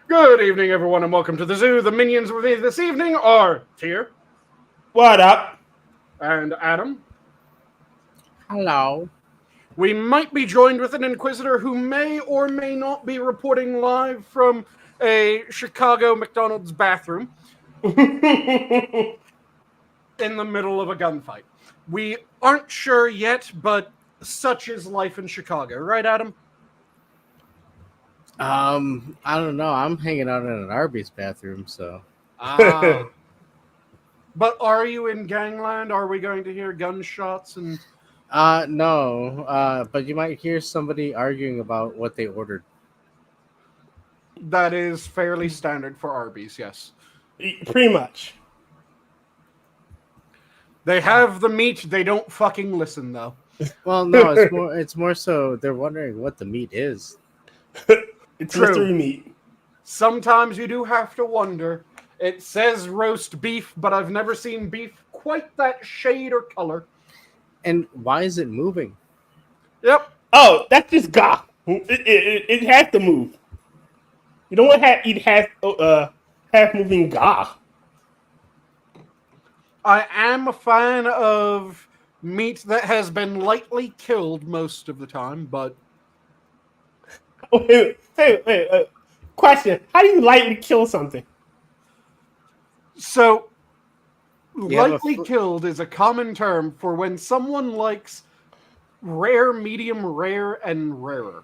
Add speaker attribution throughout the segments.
Speaker 1: Good evening, everyone, and welcome to the zoo. The minions with me this evening are Tyr
Speaker 2: What up?
Speaker 1: and Adam.
Speaker 3: Hello.
Speaker 1: We might be joined with an Inquisitor who may or may not be reporting live from a Chicago McDonald's bathroom in the middle of a gunfight. We aren't sure yet, but such is life in Chicago, right, Adam?
Speaker 3: I don't know. I'm hanging out in an Arby's bathroom, so.
Speaker 1: Ah. But are you in gangland? Are we going to hear gunshots and...
Speaker 3: No. But you might hear somebody arguing about what they ordered.
Speaker 1: That is fairly standard for Arby's, yes.
Speaker 2: Pretty much.
Speaker 1: They have the meat, they don't fucking listen, though.
Speaker 3: Well, no, it's more so they're wondering what the meat is.
Speaker 2: It's
Speaker 1: True.
Speaker 2: mystery meat.
Speaker 1: Sometimes you do have to wonder. It says roast beef, but I've never seen beef quite that shade or color.
Speaker 3: And why is it moving?
Speaker 1: Yep.
Speaker 2: Oh, that's just gah. It has to move. You don't want to eat half moving gah.
Speaker 1: I am a fan of meat that has been lightly killed most of the time, but...
Speaker 2: Wait. Question: how do you lightly kill something?
Speaker 1: So,
Speaker 3: You have a
Speaker 1: lightly killed is a common term for when someone likes rare, medium rare, and rarer.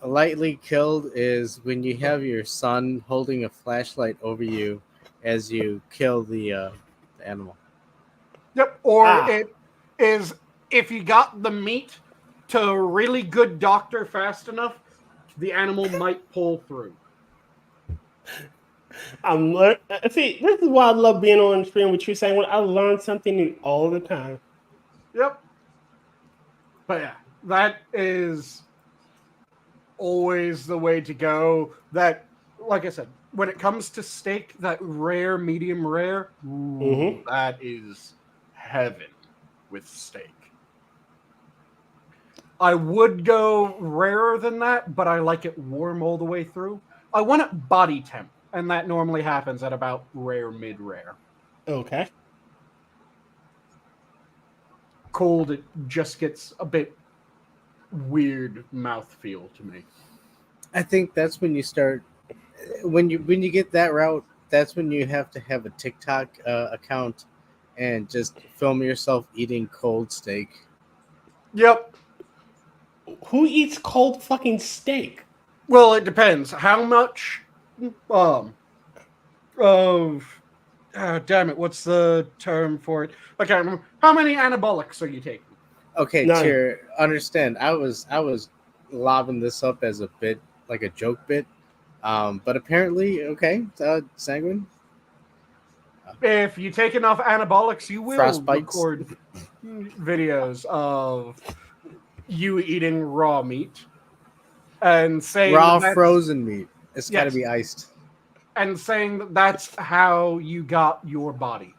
Speaker 3: Lightly killed is when you have your son holding a flashlight over you as you kill the animal.
Speaker 1: Yep, or it is if you got the meat to a really good doctor fast enough, the animal might pull through.
Speaker 2: See, this is why I love being on the stream with you, saying when I learn something new all the time.
Speaker 1: Yep. But yeah, that is always the way to go. That, like I said, when it comes to steak, that rare, medium rare, that is heaven with steak. I would go rarer than that, but I like it warm all the way through. I want it body temp, and that normally happens at about rare, mid-rare.
Speaker 2: Okay.
Speaker 1: Cold, it just gets a bit weird mouthfeel to me.
Speaker 3: I think that's when you start when you get that route. That's when you have to have a TikTok account and just film yourself eating cold steak.
Speaker 1: Yep.
Speaker 2: Who eats cold fucking steak?
Speaker 1: Well, it depends. How much damn it, what's the term for it? I can't remember. How many anabolics are you taking?
Speaker 3: Okay,
Speaker 2: None.
Speaker 3: Tyr, understand. I was lobbing this up as a bit, like a joke bit, but apparently, okay, Sanguine.
Speaker 1: If you take enough anabolics, you will
Speaker 3: Frostbites.
Speaker 1: record videos of you eating raw meat and saying
Speaker 3: Raw
Speaker 1: that's-
Speaker 3: frozen meat. It's got to
Speaker 1: Yes.
Speaker 3: be iced.
Speaker 1: and saying that that's how you got your body.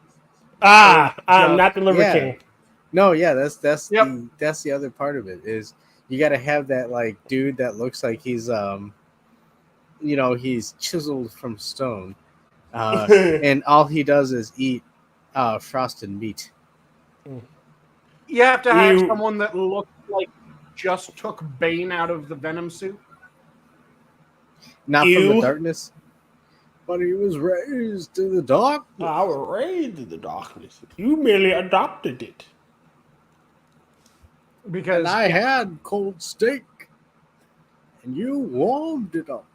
Speaker 2: I'm
Speaker 1: Yeah.
Speaker 2: not the Liver
Speaker 3: Yeah.
Speaker 2: King.
Speaker 3: No, yeah, that's
Speaker 1: Yep.
Speaker 3: the other part of it is you got to have that like dude that looks like he's he's chiseled from stone, and all he does is eat frosted meat.
Speaker 1: You have to have
Speaker 2: You-
Speaker 1: someone that looks like just took Bane out of the Venom suit.
Speaker 3: Not from
Speaker 2: Ew.
Speaker 3: the darkness, but he was raised in the dark.
Speaker 2: I was raised in the darkness. You merely adopted it.
Speaker 1: Because
Speaker 3: And I had cold steak, and you warmed it up.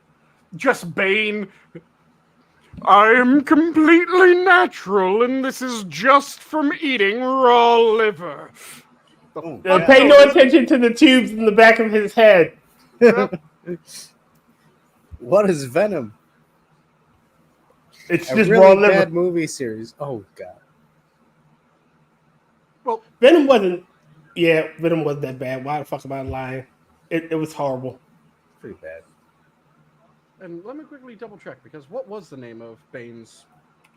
Speaker 1: just Bane. I am completely natural, and this is just from eating raw liver.
Speaker 3: Oh,
Speaker 2: Pay no attention to the tubes in the back of his head.
Speaker 3: What is Venom?
Speaker 2: It's
Speaker 3: A
Speaker 2: just
Speaker 3: really
Speaker 2: raw liver.
Speaker 3: bad movie series. Oh god.
Speaker 1: Well,
Speaker 2: Venom wasn't. Yeah, Venom wasn't that bad. Why the fuck am I lying? It was horrible.
Speaker 3: Pretty bad.
Speaker 1: and let me quickly double check, because what was the name of Bane's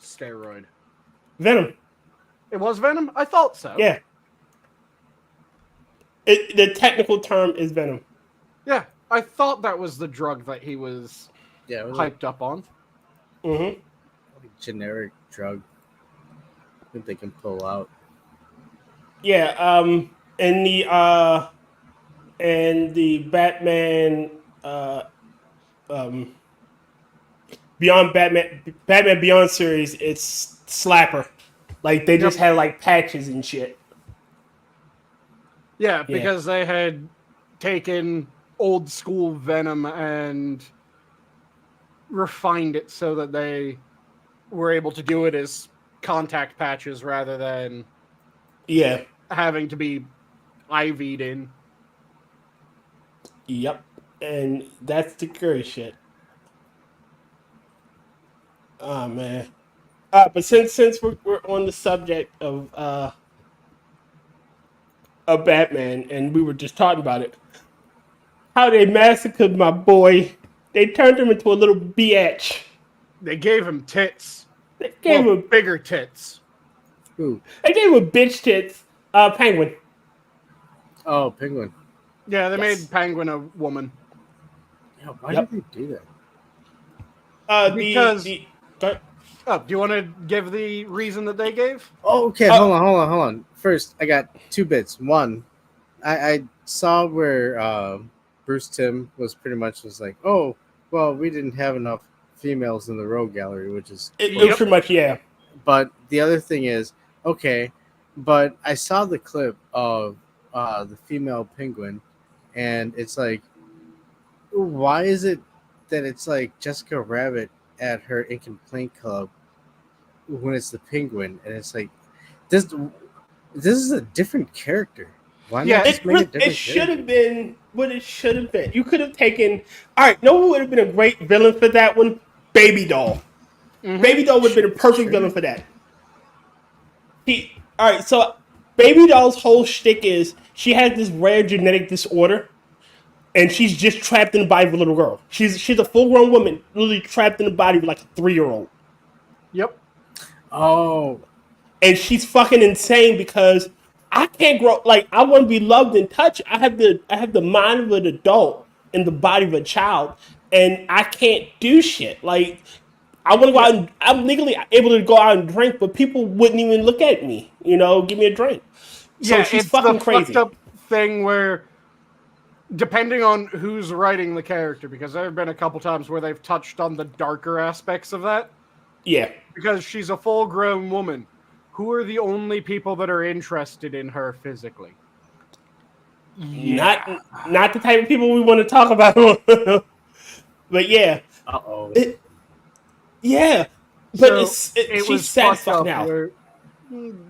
Speaker 1: steroid?
Speaker 2: Venom.
Speaker 1: It was Venom? I thought so.
Speaker 2: Yeah. The technical term is Venom.
Speaker 1: Yeah, I thought that was the drug that he was
Speaker 3: Yeah, it was
Speaker 1: hyped up on.
Speaker 3: like generic drug that they can pull out.
Speaker 2: Yeah, and the Batman um Batman Beyond series, it's Slapper. Like they just had like patches and shit.
Speaker 1: Yeah,
Speaker 2: Yeah.
Speaker 1: because they had taken old school Venom and refined it so that they were able to do it as contact patches rather than
Speaker 2: Yeah.
Speaker 1: having to be IV'd in.
Speaker 2: Yep. And that's the curry shit. Oh man. But since we're on the subject of Batman and we were just talking about it, how they massacred my boy. They turned him into a little biatch.
Speaker 1: They gave him tits.
Speaker 2: They gave him
Speaker 1: bigger tits.
Speaker 3: Ooh.
Speaker 2: They gave him bitch tits. Penguin.
Speaker 3: Oh, Penguin.
Speaker 1: Yeah, they
Speaker 2: Yes.
Speaker 1: made Penguin a woman.
Speaker 3: Yeah, why
Speaker 2: Yep.
Speaker 3: did they do that?
Speaker 1: Because-
Speaker 2: do
Speaker 1: Oh, do you want to give the reason that they gave?
Speaker 3: Oh, okay. Hold on. First, I got 2 bits. One, I saw where Bruce Timm was pretty much like, oh, well, we didn't have enough females in the rogue gallery, which is.
Speaker 2: it was pretty much, yeah.
Speaker 3: But the other thing is, okay, but I saw the clip of the female Penguin, and it's like, why is it that it's like Jessica Rabbit at her Ink and Paint Club when it's the Penguin, and it's like this is a different character. Why
Speaker 1: Yeah,
Speaker 3: not just make a different
Speaker 2: It should
Speaker 3: character?
Speaker 2: have been what it should have been. You could have taken. All right, no one would have been a great villain for that one. Baby Doll.
Speaker 1: Mhm.
Speaker 2: Baby Doll would have been a perfect villain for that. All right, so Baby Doll's whole shtick is she has this rare genetic disorder, and she's just trapped in the body of a little girl. She's a full-grown woman, literally trapped in the body of like a 3-year-old.
Speaker 1: Yep.
Speaker 3: Oh,
Speaker 2: And she's fucking insane because I can't grow. Like I want to be loved and touched. I have the mind of an adult in the body of a child, and I can't do shit. Like I want to go out and I'm legally able to go out and drink, but people wouldn't even look at me. You know, give me a drink. So
Speaker 1: Yeah,
Speaker 2: she's
Speaker 1: it's
Speaker 2: fucking
Speaker 1: the
Speaker 2: crazy.
Speaker 1: fucked up thing where, depending on who's writing the character, because there have been a couple times where they've touched on the darker aspects of that.
Speaker 2: Yeah,
Speaker 1: Because she's a full-grown woman. Who are the only people that are interested in her physically?
Speaker 2: not the type of people we want to talk about. But yeah,
Speaker 3: uh-oh.
Speaker 2: yeah. But
Speaker 1: So,
Speaker 2: she's
Speaker 1: was
Speaker 2: sad
Speaker 1: fucked
Speaker 2: fuck
Speaker 1: up
Speaker 2: now.
Speaker 1: where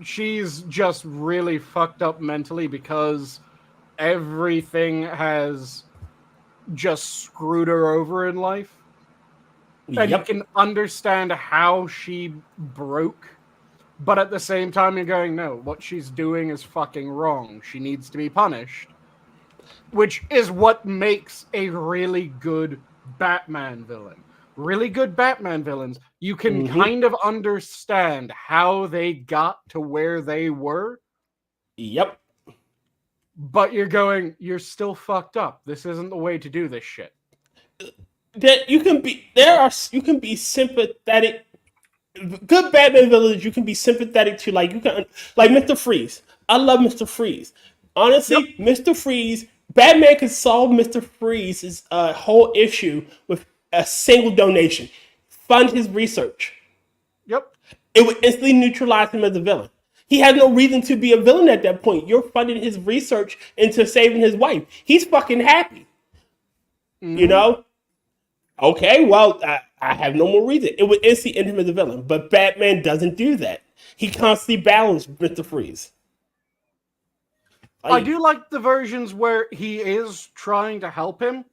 Speaker 1: she's just really fucked up mentally because everything has just screwed her over in life. And
Speaker 2: Yep.
Speaker 1: you can understand how she broke, but at the same time you're going, no, what she's doing is fucking wrong. She needs to be punished. Which is what makes a really good Batman villain. Really good Batman villains, you can kind of understand how they got to where they were,
Speaker 2: Yep.
Speaker 1: but you're going, you're still fucked up. This isn't the way to do this shit.
Speaker 2: That you can be sympathetic. Good Batman villains you can be sympathetic to, like Mr. Freeze. I love Mr. Freeze. Honestly, Mr. Freeze, Batman can solve Mr. Freeze's whole issue with a single donation. Fund his research.
Speaker 1: Yep.
Speaker 2: It would instantly neutralize him as a villain. He has no reason to be a villain at that point. You're funding his research into saving his wife. He's fucking happy. You know? Okay, well, I have no more reason. It would instantly end him as a villain. But Batman doesn't do that. He constantly battles Mr. Freeze.
Speaker 1: I do like the versions where he is trying to help him,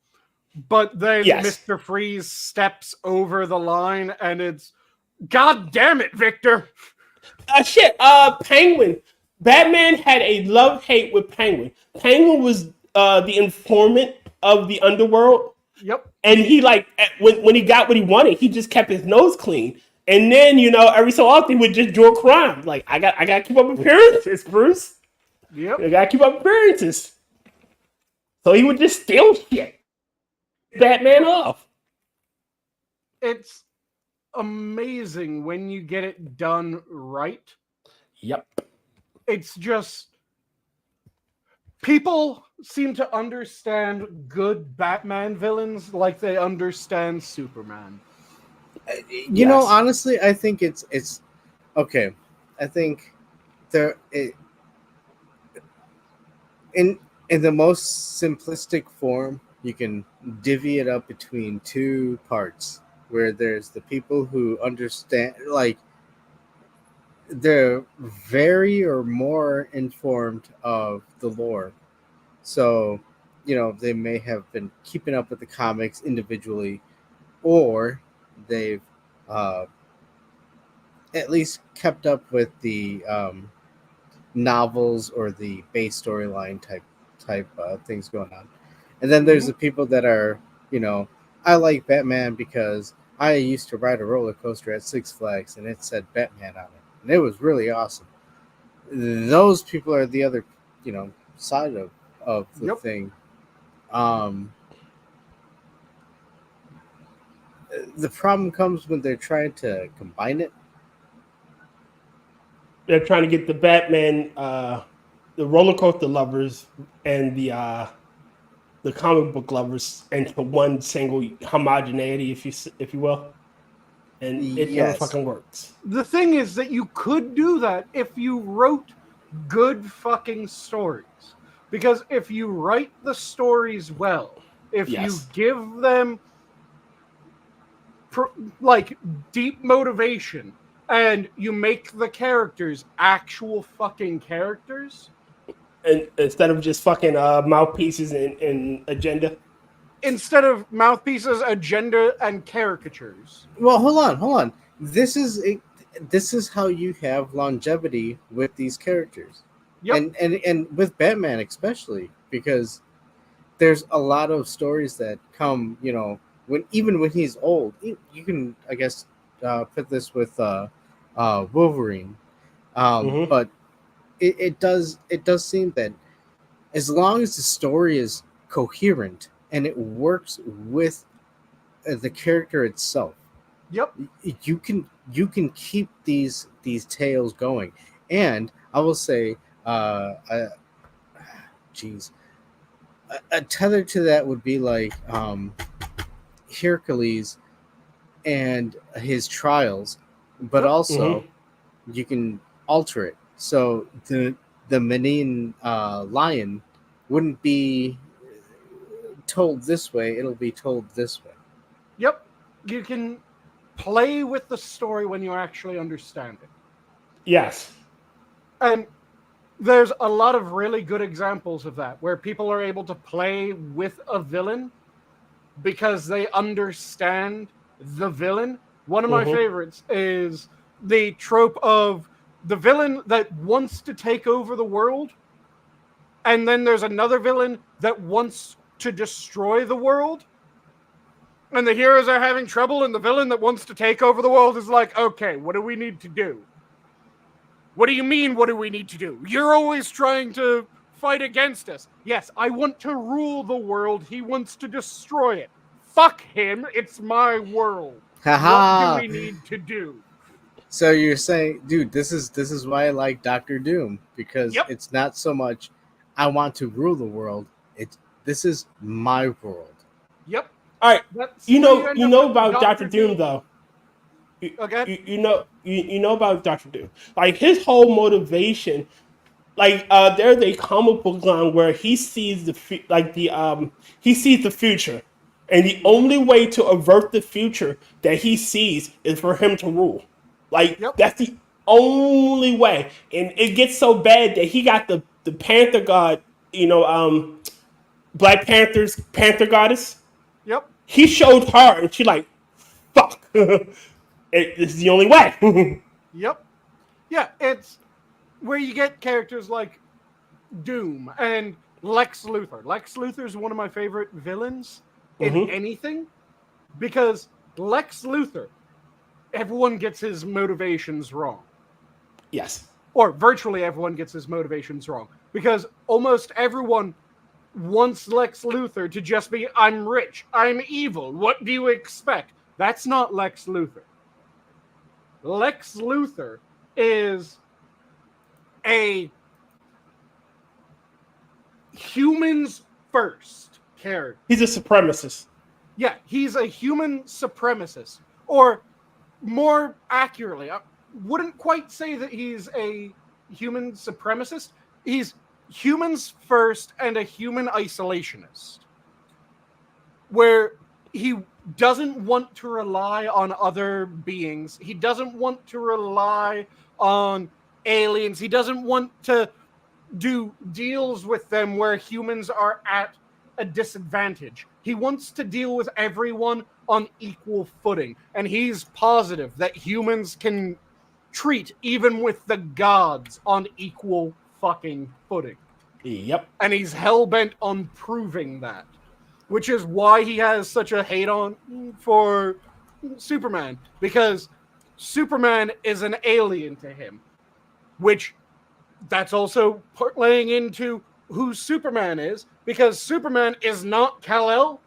Speaker 1: but then Mr. Freeze steps over the line and it's, God damn it, Victor!
Speaker 2: Penguin. Batman had a love-hate with Penguin. Penguin was the informant of the underworld.
Speaker 1: Yep.
Speaker 2: And he when he got what he wanted, he just kept his nose clean. And then, every so often he would just do a crime. Like, I gotta keep up appearances, Bruce.
Speaker 1: Yep.
Speaker 2: I gotta keep up appearances. So he would just steal shit. Batman off.
Speaker 1: it's amazing when you get it done right.
Speaker 2: Yep.
Speaker 1: It's just people seem to understand good Batman villains like they understand Superman.
Speaker 3: You know, honestly, I think it's okay. I think in the most simplistic form, you can divvy it up between two parts, where there's the people who understand, like, they're very or more informed of the lore. So, they may have been keeping up with the comics individually, or they've uh, at least kept up with the novels or the base storyline type things going on. And then there's the people that are, I like Batman because I used to ride a roller coaster at Six Flags and it said Batman on it, and it was really awesome. Those people are the other, side of the thing. The problem comes when they're trying to combine it.
Speaker 2: They're trying to get the Batman, the roller coaster lovers, and the comic book lovers into one single homogeneity, if you will, and it never fucking works.
Speaker 1: The thing is that you could do that if you wrote good fucking stories, because if you write the stories well, if you give them like deep motivation, and you make the characters actual fucking characters,
Speaker 2: and instead of just fucking mouthpieces and agenda.
Speaker 1: Instead of mouthpieces, agenda, and caricatures.
Speaker 3: Well, hold on. This is how you have longevity with these characters. Yep. And with Batman especially, because there's a lot of stories that come, when he's old. You can, I guess, put this with Wolverine, but it does seem that as long as the story is coherent and it works with the character itself, you can keep these tales going. And I will say, a tether to that would be like Hercules and his trials, but also you can alter it. So the Menin lion wouldn't be told this way; it'll be told this way.
Speaker 1: Yep, you can play with the story when you actually understand it.
Speaker 2: Yes,
Speaker 1: and there's a lot of really good examples of that, where people are able to play with a villain because they understand the villain. One of my favorites is the trope of the villain that wants to take over the world, and then there's another villain that wants to destroy the world, and the heroes are having trouble, and the villain that wants to take over the world is like, okay, what do we need to do? What do you mean, what do we need to do? You're always trying to fight against us. Yes, I want to rule the world. He wants to destroy it. Fuck him. It's my world. What do we need to do?
Speaker 3: So you're saying, dude, this is why I like Dr. Doom, because it's not so much I want to rule the world. This is my world.
Speaker 1: Yep.
Speaker 2: All right. You know about Dr. Doom though.
Speaker 1: Okay.
Speaker 2: You know about Dr. Doom. Like his whole motivation, like there's a comic book line where he sees the future, and the only way to avert the future that he sees is for him to rule. Like that's the only way, and it gets so bad that he got the Panther God, Black Panther's Panther Goddess.
Speaker 1: Yep.
Speaker 2: He showed her, and she like, fuck. This is the only way.
Speaker 1: Yep. Yeah, it's where you get characters like Doom and Lex Luthor. Lex Luthor is one of my favorite villains in anything, because Lex Luthor, everyone gets his motivations wrong.
Speaker 2: Yes.
Speaker 1: Or virtually everyone gets his motivations wrong, because almost everyone wants Lex Luthor to just be, I'm rich, I'm evil, what do you expect? That's not Lex Luthor. Lex Luthor is a humans first character.
Speaker 2: He's a supremacist.
Speaker 1: Yeah, he's a human supremacist. Or more accurately, I wouldn't quite say that he's a human supremacist. He's humans first and a human isolationist. Where he doesn't want to rely on other beings. He doesn't want to rely on aliens. He doesn't want to do deals with them where humans are at a disadvantage. He wants to deal with everyone on equal footing. And he's positive that humans can treat even with the gods on equal fucking footing.
Speaker 2: Yep.
Speaker 1: And he's hell-bent on proving that. Which is why he has such a hate on for Superman. Because Superman is an alien to him. Which, that's also laying into who Superman is. Because Superman is not Kal-El.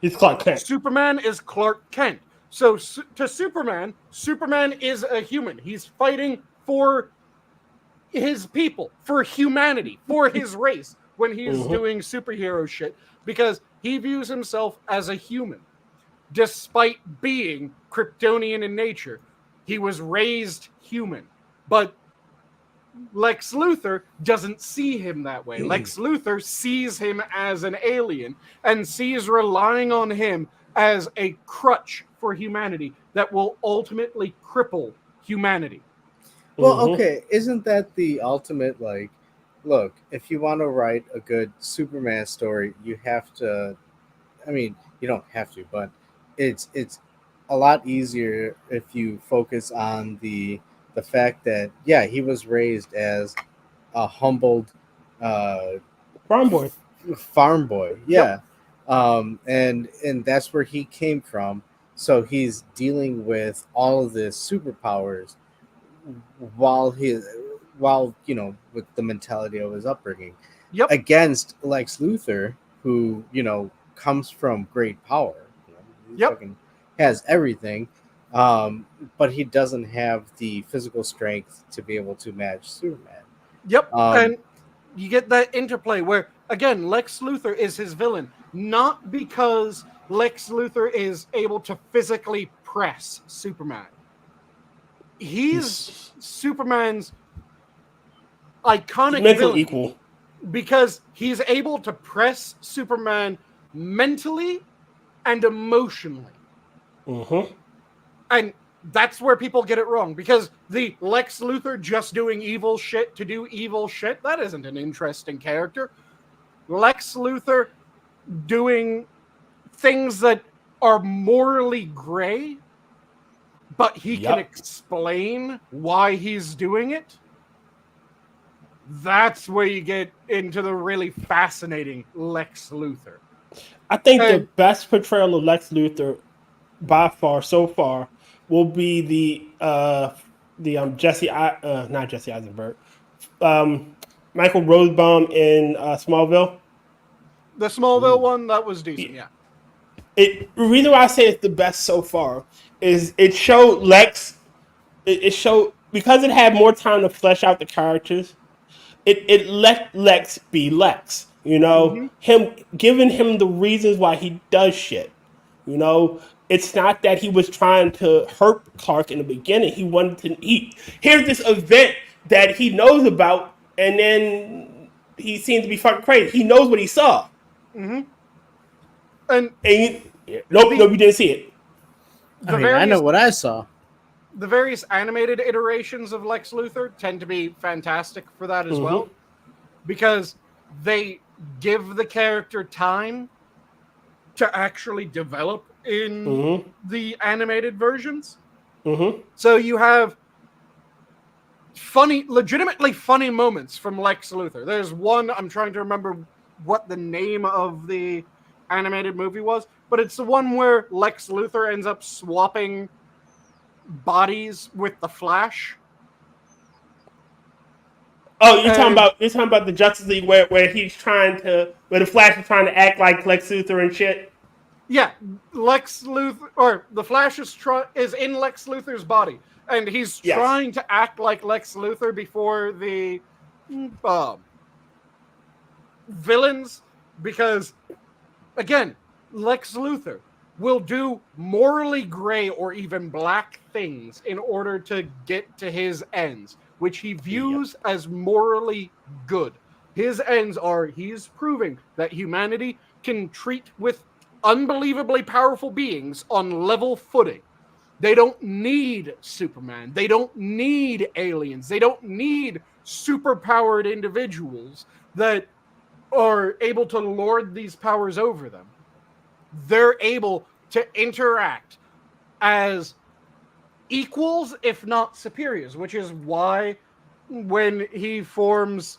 Speaker 2: He's Clark Kent.
Speaker 1: Superman is Clark Kent. So to Superman, Superman is a human. He's fighting for his people, for humanity, for his race when he's doing superhero shit. Because he views himself as a human. Despite being Kryptonian in nature, he was raised human. But Lex Luthor doesn't see him that way. Lex Luthor sees him as an alien and sees relying on him as a crutch for humanity that will ultimately cripple humanity.
Speaker 3: Well, okay, isn't that the ultimate, like, look, if you want to write a good Superman story, you have to, I mean, you don't have to, but it's a lot easier if you focus on the fact that, yeah, he was raised as a humbled farm boy. Yeah. Yep. And that's where he came from. So he's dealing with all of the superpowers while you know, with the mentality of his upbringing.
Speaker 1: Yep.
Speaker 3: Against Lex Luthor, who, you know, comes from great power. You know, he fucking has everything. But he doesn't have the physical strength to be able to match Superman.
Speaker 1: Yep. And you get that interplay where, again, Lex Luthor is his villain, not because Lex Luthor is able to physically press Superman. He's Superman's iconic villain
Speaker 2: equal
Speaker 1: because he's able to press Superman mentally and emotionally. And that's where people get it wrong, because the Lex Luthor just doing evil shit to do evil shit, that isn't an interesting character. Lex Luthor doing things that are morally gray, but he can explain why he's doing it. That's where you get into the really fascinating Lex Luthor.
Speaker 2: I think the best portrayal of Lex Luthor by far so far will be the not Jesse Eisenberg, Michael Rosenbaum in Smallville.
Speaker 1: The Smallville one, that was decent, yeah.
Speaker 2: The reason why I say it's the best so far is it showed Lex. It showed, because it had more time to flesh out the characters. It let Lex be Lex. You know, him giving him the reasons why he does shit. You know, it's not that he was trying to hurt Clark in the beginning. He wanted to. Here's this event that he knows about, and then he seems to be fucking crazy. He knows what he saw.
Speaker 1: And
Speaker 2: you didn't see it.
Speaker 3: I know what I saw.
Speaker 1: The various animated iterations of Lex Luthor tend to be fantastic for that as well, because they give the character time to actually develop in the animated versions. So you have legitimately funny moments from Lex Luthor. There's one, I'm trying to remember what the name of the animated movie was, but it's the one where Lex Luthor ends up swapping bodies with the Flash.
Speaker 2: Oh, you're talking about the Justice League where the Flash is trying to act like Lex Luthor and shit.
Speaker 1: Yeah, Lex Luthor, or the Flash is in Lex Luthor's body, and he's
Speaker 2: Yes.
Speaker 1: trying to act like Lex Luthor before the villains, because again, Lex Luthor will do morally gray or even black things in order to get to his ends, which he views as morally good. His ends are he's proving that humanity can treat with unbelievably powerful beings on level footing. They don't need Superman. They don't need aliens. They don't need superpowered individuals that are able to lord these powers over them. They're able to interact as equals, if not superiors, which is why when he forms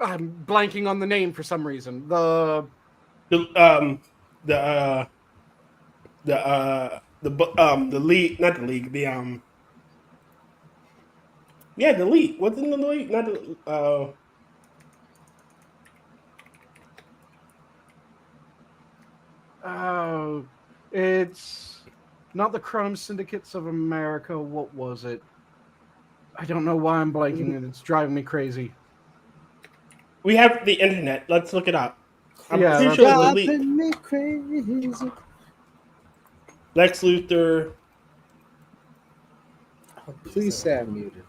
Speaker 1: I'm blanking on the name for some reason.
Speaker 2: The league, not the league, the league. What's in the league? Not the
Speaker 1: It's not the Crime Syndicates of America. What was it? I don't know why I'm blanking and it's driving me crazy.
Speaker 2: We have the internet. Let's look it up. I'm
Speaker 1: Yeah,
Speaker 2: pretty sure the
Speaker 3: Driving
Speaker 2: league.
Speaker 3: me crazy.
Speaker 2: Lex Luthor.
Speaker 3: Please say I'm muted.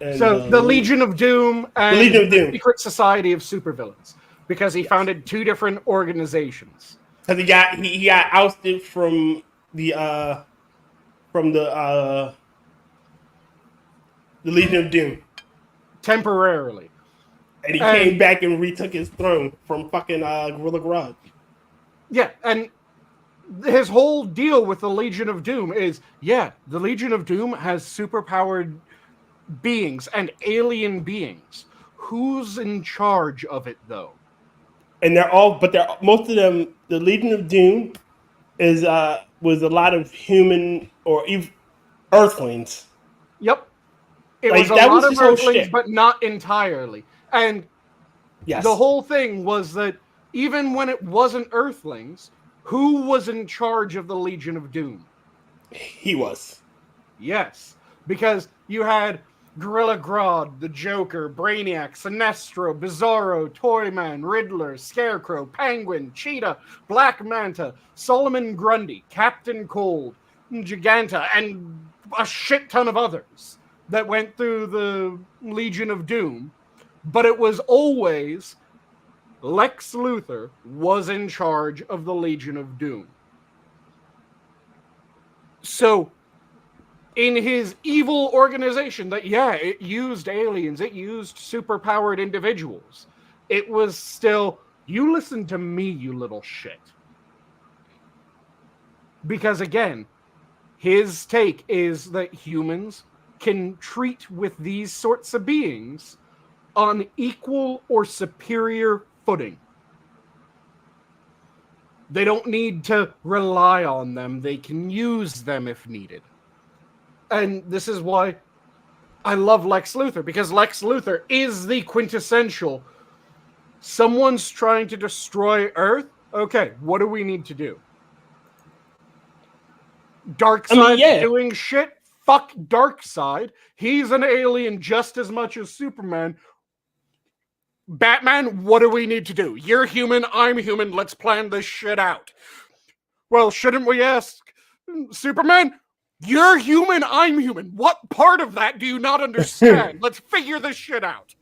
Speaker 2: And,
Speaker 1: So the Legion of Doom and
Speaker 2: Legion of Doom.
Speaker 1: Secret Society of Supervillains, because he founded two different organizations.
Speaker 2: Because he got ousted from the Legion of Doom,
Speaker 1: Temporarily.
Speaker 2: and he came back and retook his throne from fucking Gorilla Grodd.
Speaker 1: Yeah, and his whole deal with the Legion of Doom is, the Legion of Doom has superpowered beings and alien beings. Who's in charge of it, though?
Speaker 2: And most of them. The Legion of Doom was a lot of human or Earthlings.
Speaker 1: Yep. It
Speaker 2: Like,
Speaker 1: was a
Speaker 2: that
Speaker 1: lot
Speaker 2: was
Speaker 1: of
Speaker 2: his whole
Speaker 1: Earthlings,
Speaker 2: shit.
Speaker 1: but not entirely. And
Speaker 2: Yes.
Speaker 1: the whole thing was that even when it wasn't Earthlings, who was in charge of the Legion of Doom?
Speaker 2: He was.
Speaker 1: Yes, because you had Gorilla Grodd, the Joker, Brainiac, Sinestro, Bizarro, Toyman, Riddler, Scarecrow, Penguin, Cheetah, Black Manta, Solomon Grundy, Captain Cold, Giganta, and a shit ton of others that went through the Legion of Doom. But it was always Lex Luthor was in charge of the Legion of Doom. So in his evil organization that, it used aliens, it used superpowered individuals, it was still, you listen to me, you little shit. Because again, his take is that humans can treat with these sorts of beings on equal or superior footing. They don't need to rely on them. They can use them if needed. And this is why I love Lex Luthor, because Lex Luthor is the quintessential, someone's trying to destroy Earth. Okay, what do we need to do? Darkseid's doing shit? Fuck Darkseid. He's an alien just as much as Superman. Batman, what do we need to do? You're human, I'm human, let's plan this shit out. Well, shouldn't we ask Superman? You're human, I'm human. What part of that do you not understand? Let's figure this shit out.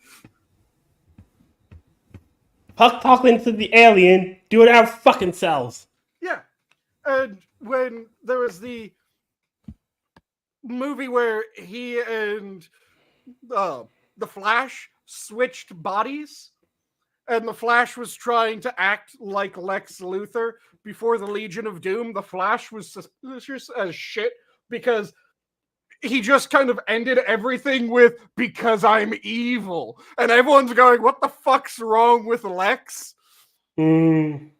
Speaker 2: Fuck talking to the alien, do it our fucking selves.
Speaker 1: Yeah. And when there was the movie where he and the Flash switched bodies, and the Flash was trying to act like Lex Luthor before the Legion of Doom, the Flash was suspicious as shit because he just kind of ended everything with, because I'm evil. And everyone's going, what the fuck's wrong with Lex? And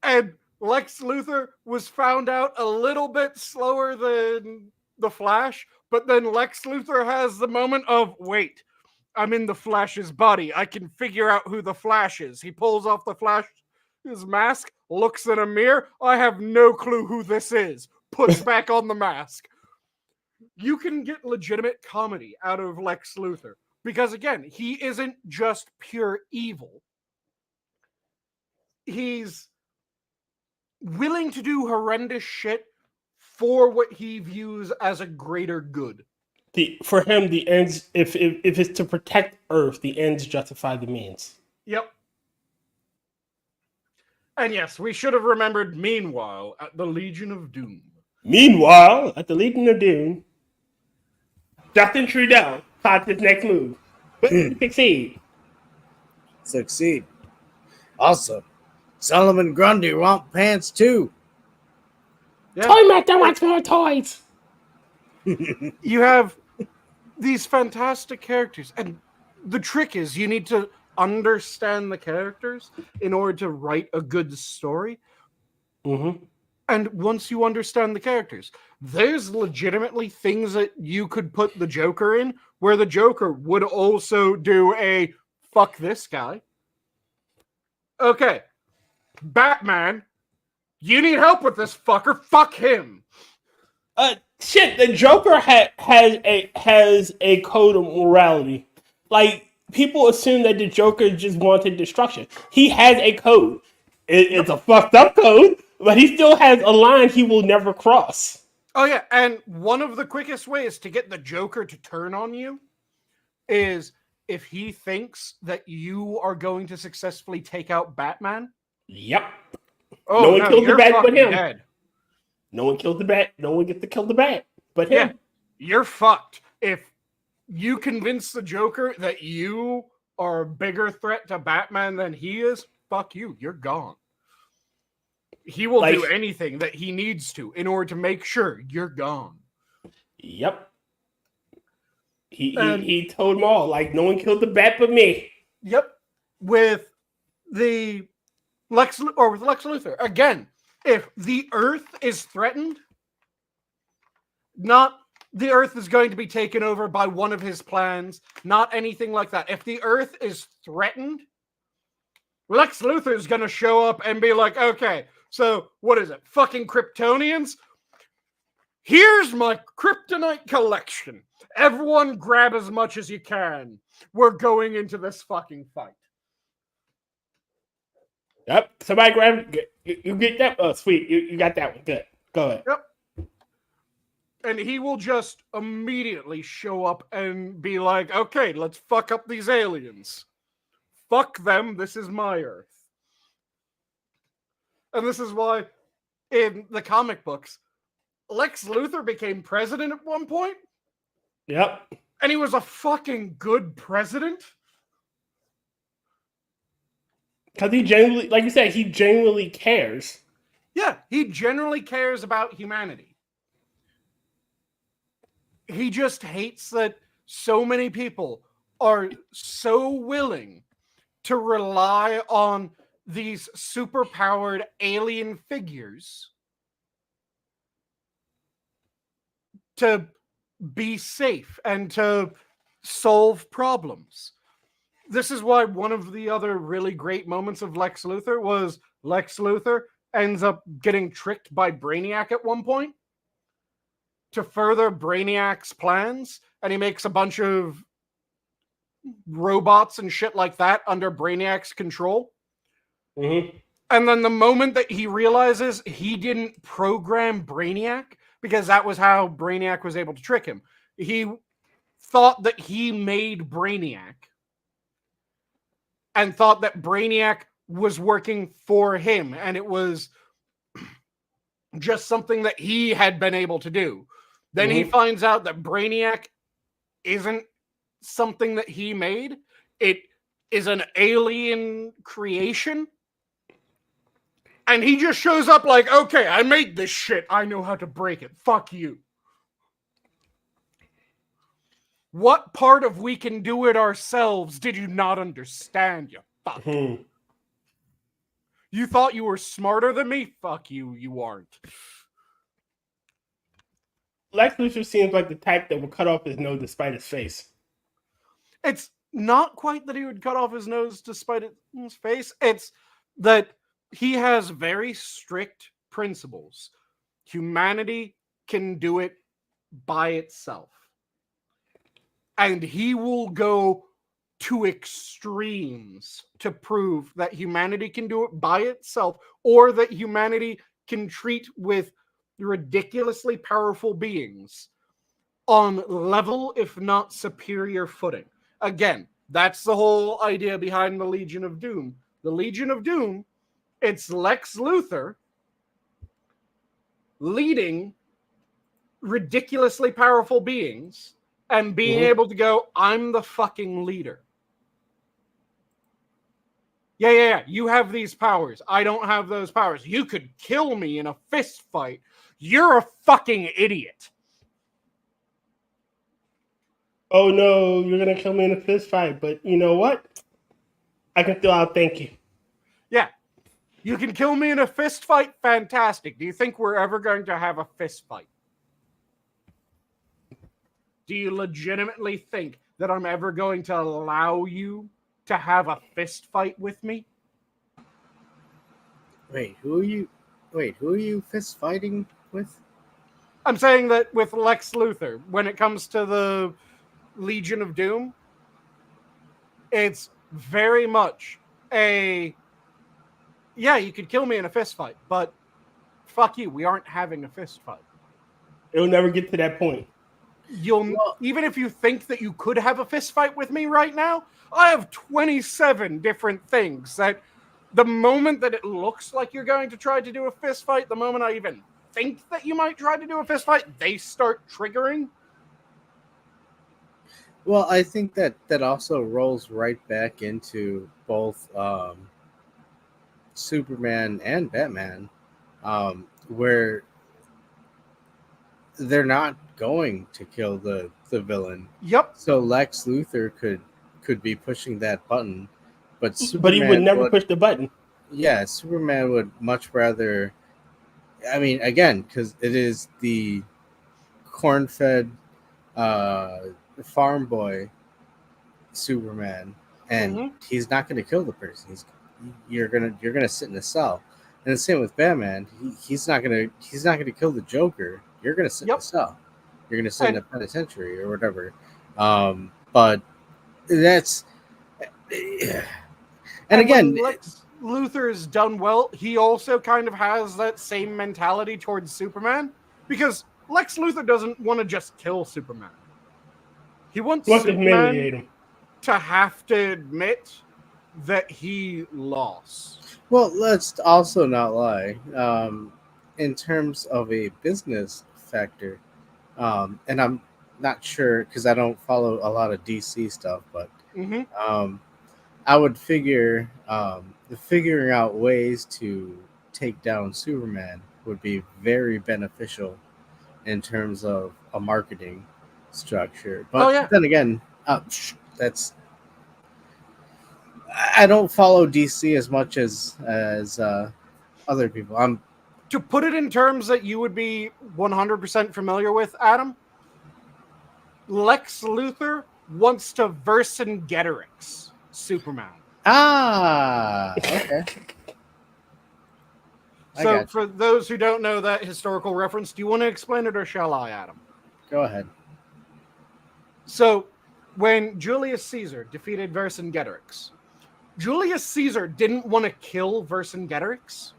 Speaker 1: Lex Luthor was found out a little bit slower than the Flash, but then Lex Luthor has the moment of, wait, I'm in the Flash's body. I can figure out who the Flash is. He pulls off the Flash's mask, looks in a mirror. I have no clue who this is. Puts back on the mask. You can get legitimate comedy out of Lex Luthor. Because again, he isn't just pure evil. He's willing to do horrendous shit for what he views as a greater good.
Speaker 2: For him, the ends, if it's to protect Earth, the ends justify the means.
Speaker 1: Yep. And yes, we should have remembered, meanwhile, at the Legion of Doom.
Speaker 2: Meanwhile, at the Legion of Doom, Justin Trudeau plots his next move. Succeed.
Speaker 3: Succeed. Also, Solomon Grundy want pants too.
Speaker 1: Yeah.
Speaker 2: Toy Master wants more toys.
Speaker 1: You have these fantastic characters, and the trick is you need to understand the characters in order to write a good story.
Speaker 2: Mm-hmm.
Speaker 1: And once you understand the characters, there's legitimately things that you could put the Joker in where the Joker would also do a fuck this guy. Okay, Batman, you need help with this fucker. Fuck him.
Speaker 2: Shit, the Joker has a code of morality. Like, people assume that the Joker just wanted destruction. He has a code. It's a fucked up code, but he still has a line he will never cross.
Speaker 1: Oh yeah, and one of the quickest ways to get the Joker to turn on you is if he thinks that you are going to successfully take out Batman.
Speaker 2: Yep.
Speaker 1: Oh,
Speaker 2: no one kills the bat but him.
Speaker 1: Dead.
Speaker 2: No one kills the bat. No one gets to kill the bat but him.
Speaker 1: Yeah, you're fucked. If you convince the Joker that you are a bigger threat to Batman than he is, fuck you. You're gone. He will do anything that he needs to in order to make sure you're gone.
Speaker 2: Yep. He told them all, like, no one killed the bat but me.
Speaker 1: Yep. With Lex Luthor. Again, if the Earth is threatened, not the Earth is going to be taken over by one of his plans, not anything like that. If the Earth is threatened, Lex Luthor is going to show up and be like, okay, so what is it? Fucking Kryptonians? Here's my kryptonite collection. Everyone grab as much as you can. We're going into this fucking fight.
Speaker 2: Yep. Somebody grab you get that. Oh, sweet. You got that one. Good. Go ahead.
Speaker 1: Yep. And he will just immediately show up and be like, okay, let's fuck up these aliens. Fuck them. This is my Earth. And this is why in the comic books, Lex Luthor became president at one point.
Speaker 2: Yep.
Speaker 1: And he was a fucking good president.
Speaker 2: Because he genuinely, like you said, he genuinely cares.
Speaker 1: Yeah, he generally cares about humanity. He just hates that so many people are so willing to rely on these superpowered alien figures to be safe and to solve problems. This is why one of the other really great moments of Lex Luthor was Lex Luthor ends up getting tricked by Brainiac at one point to further Brainiac's plans, and he makes a bunch of robots and shit like that under Brainiac's control.
Speaker 2: Mm-hmm.
Speaker 1: And then the moment that he realizes he didn't program Brainiac, because that was how Brainiac was able to trick him, he thought that he made Brainiac and thought that Brainiac was working for him, and it was just something that he had been able to do. Then he finds out that Brainiac isn't something that he made. It is an alien creation. And he just shows up like, okay, I made this shit. I know how to break it. Fuck you. What part of we can do it ourselves did you not understand, you fuck? You thought you were smarter than me? Fuck you, you aren't.
Speaker 2: Lex Luthor seems like the type that will cut off his nose despite his face.
Speaker 1: It's not quite that he would cut off his nose to spite his face. It's that he has very strict principles. Humanity can do it by itself. And he will go to extremes to prove that humanity can do it by itself, or that humanity can treat with ridiculously powerful beings on level, if not superior footing. Again, that's the whole idea behind the Legion of Doom. The Legion of Doom, it's Lex Luthor leading ridiculously powerful beings and being able to go, I'm the fucking leader. Yeah, you have these powers. I don't have those powers. You could kill me in a fist fight. You're a fucking idiot.
Speaker 2: Oh no, you're gonna kill me in a fist fight, but you know what? I can still out-thank you.
Speaker 1: Yeah. You can kill me in a fist fight? Fantastic. Do you think we're ever going to have a fist fight? Do you legitimately think that I'm ever going to allow you to have a fist fight with me?
Speaker 3: Wait, who are you fist fighting with?
Speaker 1: I'm saying that with Lex Luthor, when it comes to the Legion of Doom, it's very much a, yeah, you could kill me in a fist fight, but fuck you, we aren't having a fist fight.
Speaker 2: It'll never get to that point.
Speaker 1: Even if you think that you could have a fist fight with me right now, I have 27 different things that the moment that it looks like you're going to try to do a fist fight, the moment I even think that you might try to do a fist fight, they start triggering.
Speaker 3: Well, I think that also rolls right back into both Superman and Batman, where they're not going to kill the villain.
Speaker 1: Yep.
Speaker 3: So Lex Luthor could be pushing that button, but
Speaker 2: he would never push the button.
Speaker 3: Yeah, Superman would much rather. I mean, again, because it is the corn-fed farm boy Superman, and he's not going to kill the person. You're gonna sit in a cell. And the same with Batman. He's not gonna kill the Joker. You're gonna sit in a cell. You're gonna sit in a penitentiary or whatever. But that's and again,
Speaker 1: Lex Luthor has done well. He also kind of has that same mentality towards Superman, because Lex Luthor doesn't want to just kill Superman. He wants Superman to have to admit that he lost.
Speaker 3: Well, let's also not lie. In terms of a business factor, and I'm not sure because I don't follow a lot of DC stuff, but I would figure figuring out ways to take down Superman would be very beneficial in terms of a marketing structure. But then again, that's I don't follow DC as much as other people.
Speaker 1: To put it in terms that you would be 100% familiar with, Adam, Lex Luthor wants to Vercingetorix Superman.
Speaker 3: Okay.
Speaker 1: So for those who don't know that historical reference, do you want to explain it or shall I, Adam?
Speaker 3: Go ahead.
Speaker 1: So when Julius Caesar defeated Vercingetorix, Julius Caesar didn't want to kill Vercingetorix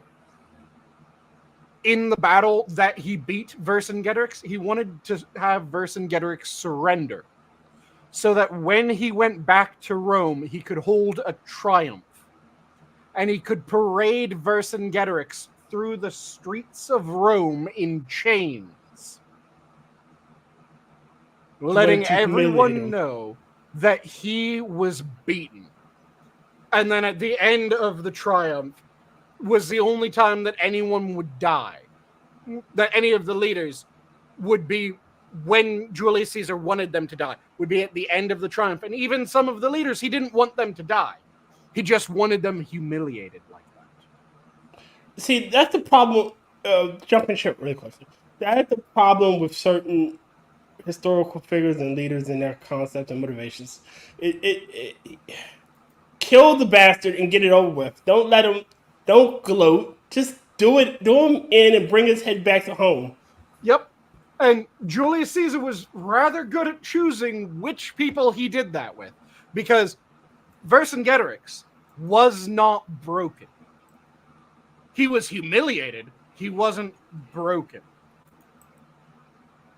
Speaker 1: in the battle that he beat Vercingetorix. He wanted to have Vercingetorix surrender so that when he went back to Rome, he could hold a triumph and he could parade Vercingetorix through the streets of Rome in chains, letting everyone know that he was beaten. And then at the end of the triumph was the only time that anyone would die, that any of the leaders would be when Julius Caesar wanted them to die, would be at the end of the triumph. And even some of the leaders, he didn't want them to die. He just wanted them humiliated like that.
Speaker 2: See, that's the problem. Jumping ship really quickly. That's the problem with certain historical figures and leaders and their concepts and motivations. It kill the bastard and get it over with. Don't let him. Don't gloat. Just do it. Do him in and bring his head back to home.
Speaker 1: Yep. And Julius Caesar was rather good at choosing which people he did that with, because Vercingetorix was not broken. He was humiliated. He wasn't broken.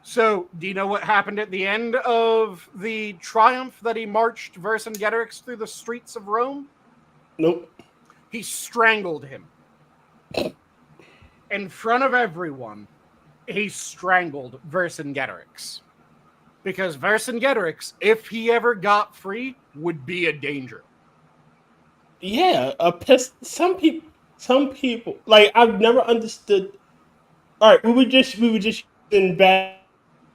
Speaker 1: So, do you know what happened at the end of the triumph that he marched Vercingetorix through the streets of Rome?
Speaker 2: Nope.
Speaker 1: He strangled him. In front of everyone, he strangled Vercingetorix. Because Vercingetorix, if he ever got free, would be a danger.
Speaker 2: Yeah, some people like I've never understood. All right, we were just in Batman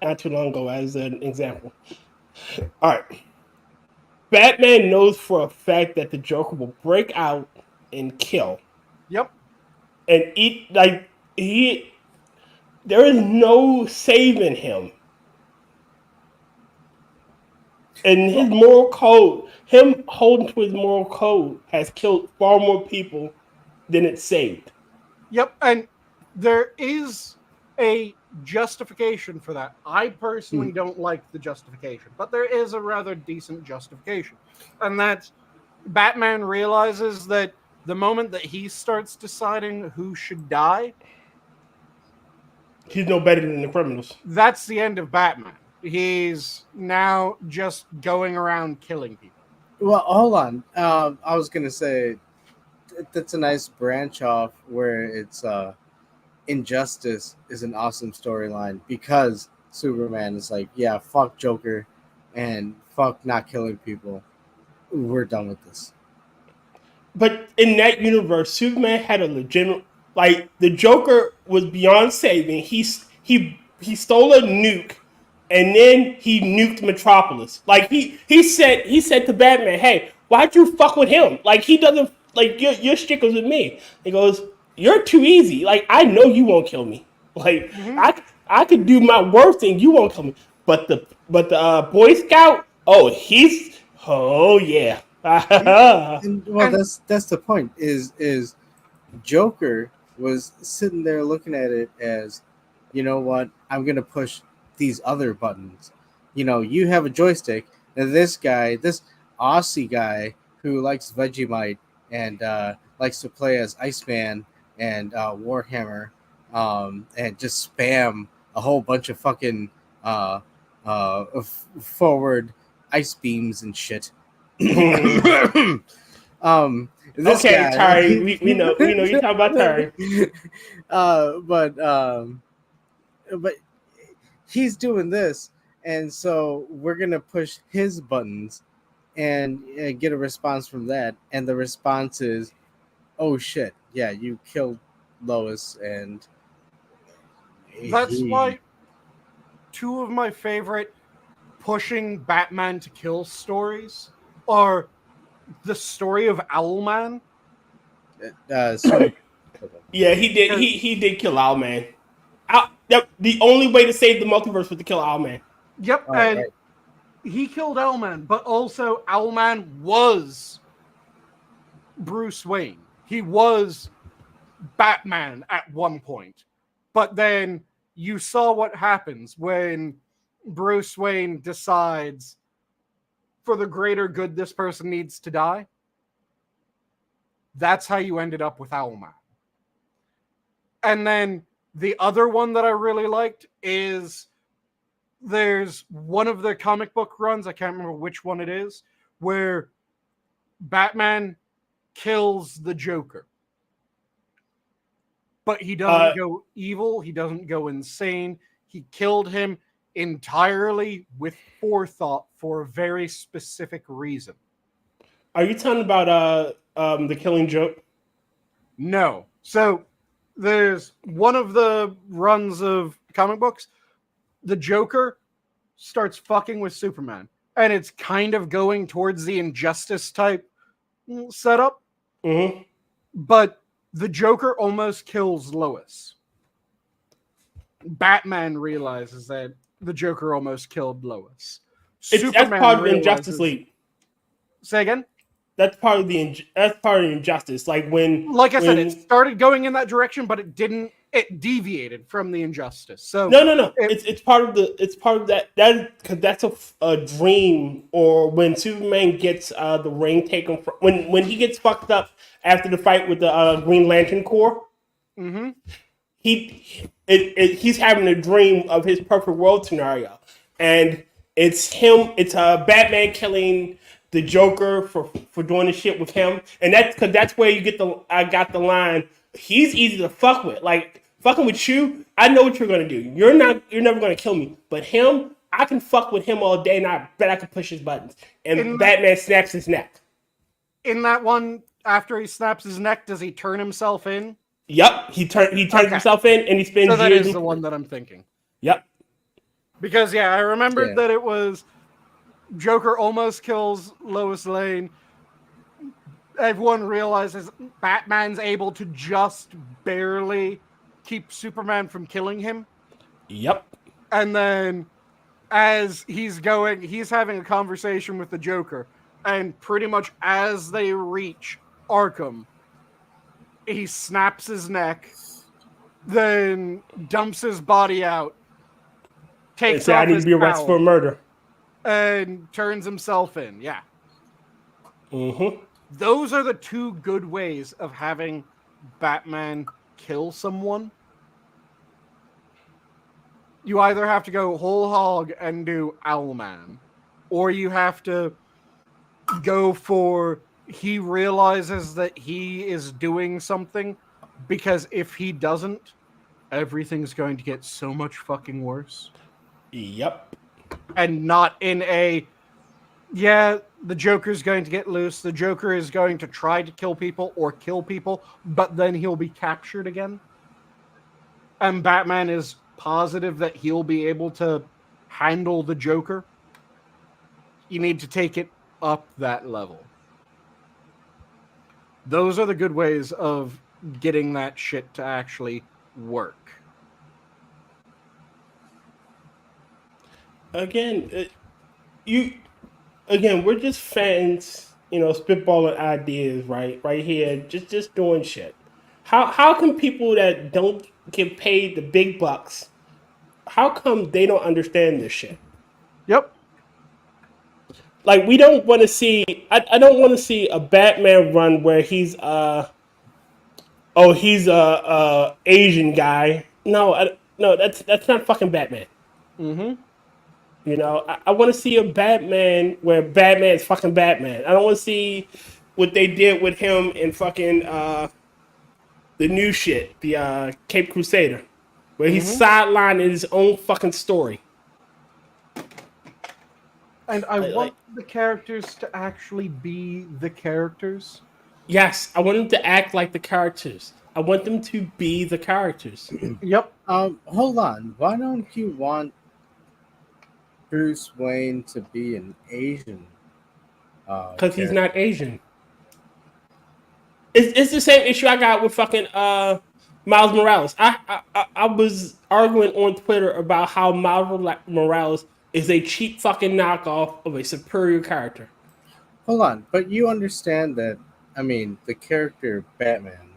Speaker 2: not too long ago as an example. All right, Batman knows for a fact that the Joker will break out and kill
Speaker 1: Yep.
Speaker 2: and eat like he. There is no saving him. And his moral code, him holding to his moral code, has killed far more people than it saved.
Speaker 1: Yep, and there is a justification for that. I personally don't like the justification, but there is a rather decent justification. And that's Batman realizes that the moment that he starts deciding who should die,
Speaker 2: He's no better than the criminals.
Speaker 1: that's the end of Batman. He's now just going around killing people.
Speaker 3: Well, hold on. I was gonna say that's a nice branch off where it's Injustice is an awesome storyline because Superman is like, yeah, fuck Joker and fuck not killing people. We're done with this.
Speaker 2: But in that universe, Superman had a legitimate, like the Joker was beyond saving. He stole a nuke, and then he nuked Metropolis. Like he said to Batman, "Hey, why'd you fuck with him? Like he doesn't like your shit goes with me." He goes, "You're too easy. Like I know you won't kill me. Like I could do my worst thing. You won't kill me. But the Boy Scout, oh yeah."
Speaker 3: And, well, that's the point. Is Joker was sitting there looking at it as, you know what? I'm gonna push these other buttons. You know, you have a joystick, and this guy, this Aussie guy who likes Vegemite and likes to play as Iceman and Warhammer, and just spam a whole bunch of fucking forward ice beams and shit. This
Speaker 2: Okay,
Speaker 3: guy,
Speaker 2: Terry, we know you're talking about Terry.
Speaker 3: But he's doing this, and so we're gonna push his buttons and get a response from that, and the response is, "Oh shit, yeah, you killed Lois," and
Speaker 1: That's why two of my favorite pushing Batman to kill stories are the story of Owlman.
Speaker 2: Yeah, he did. He did kill Owlman. The only way to save the multiverse was to kill Owlman.
Speaker 1: Yep, and
Speaker 3: right.
Speaker 1: he killed Owlman, but also Owlman was Bruce Wayne. He was Batman at one point. But then you saw what happens when Bruce Wayne decides for the greater good this person needs to die. That's how you ended up with Owlman. And then the other one that I really liked is there's one of the comic book runs, I can't remember which one it is, where Batman kills the Joker. But he doesn't go evil, he doesn't go insane. He killed him entirely with forethought for a very specific reason.
Speaker 2: Are you talking about the Killing Joke?
Speaker 1: No. So there's one of the runs of comic books, the Joker starts fucking with Superman, and it's kind of going towards the Injustice type setup.
Speaker 2: Mm-hmm.
Speaker 1: But the Joker almost kills Lois. Batman realizes that the Joker almost killed Lois.
Speaker 2: That's part of the Injustice League.
Speaker 1: Say again?
Speaker 2: That's part of the injustice. Like
Speaker 1: I said, it started going in that direction, but it didn't. It deviated from the injustice. So
Speaker 2: no. It's part of that. Because that's a dream. Or when Superman gets the ring taken from when he gets fucked up after the fight with the Green Lantern Corps.
Speaker 1: Mm-hmm.
Speaker 2: He's having a dream of his perfect world scenario, and it's him. It's Batman killing the Joker for doing the shit with him, and that's where you get I got the line. He's easy to fuck with. Like fucking with you, I know what you're gonna do. You're never gonna kill me, but him, I can fuck with him all day, and I bet I can push his buttons. And Batman snaps his neck.
Speaker 1: In that one, after he snaps his neck, does he turn himself in?
Speaker 2: Yep, he turns himself in, and he spends.
Speaker 1: So that is the one that I'm thinking.
Speaker 2: Yep.
Speaker 1: Because I remembered that it was Joker almost kills Lois Lane. Everyone realizes Batman's able to just barely keep Superman from killing him.
Speaker 2: Yep.
Speaker 1: And then as he's having a conversation with the Joker, and pretty much as they reach Arkham, he snaps his neck, then dumps his body out, takes off
Speaker 2: I need
Speaker 1: his
Speaker 2: to be arrested for murder,
Speaker 1: and turns himself in. Yeah.
Speaker 2: Mm-hmm.
Speaker 1: Those are the two good ways of having Batman kill someone. You either have to go whole hog and do Owlman, or you have to go for he realizes that he is doing something, because if he doesn't, everything's going to get so much fucking worse.
Speaker 2: Yep.
Speaker 1: And not in the Joker's going to get loose, the Joker is going to try to kill people, but then he'll be captured again. And Batman is positive that he'll be able to handle the Joker. You need to take it up that level. Those are the good ways of getting that shit to actually work.
Speaker 2: Again, we're just fans, spitballing ideas, right here, just doing shit. How can people that don't get paid the big bucks, how come they don't understand this shit?
Speaker 1: Yep.
Speaker 2: Like, we don't want to see. I don't want to see a Batman run where he's he's a Asian guy. No, that's not fucking Batman.
Speaker 1: Mm-hmm.
Speaker 2: I want to see a Batman where Batman is fucking Batman. I don't want to see what they did with him in fucking the new shit, the Cape Crusader, where he's sidelined in his own fucking story.
Speaker 1: And I want the characters to actually be the characters.
Speaker 2: Yes, I want them to act like the characters. I want them to be the characters.
Speaker 1: Yep.
Speaker 3: Hold on. Why don't you want Bruce Wayne to be an Asian?
Speaker 2: Because he's not Asian. It's the same issue I got with fucking Miles Morales. I was arguing on Twitter about how Miles Morales is a cheap fucking knockoff of a superior character.
Speaker 3: Hold on, but you understand that? I mean, the character Batman.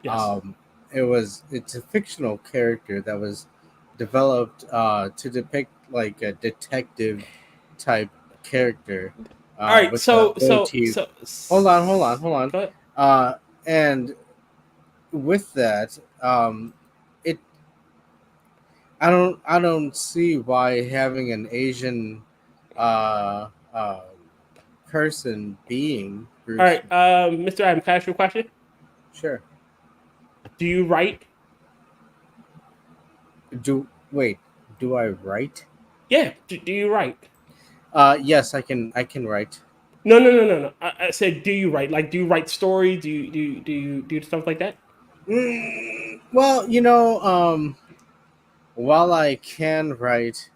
Speaker 2: Yes.
Speaker 3: It's a fictional character that was developed to depict like a detective type character.
Speaker 2: All right, so
Speaker 3: hold on.
Speaker 2: Go ahead.
Speaker 3: And with that, I don't see why having an Asian person being Bruce.
Speaker 2: All right, Mr. Adam, can I ask you a question?
Speaker 3: Sure.
Speaker 2: Do you write?
Speaker 3: Do I write?
Speaker 2: Yeah. Do you write?
Speaker 3: Yes, I can write.
Speaker 2: No. I said, do you write? Like, do you write stories? Do you do stuff like that?
Speaker 3: Well, while I can write,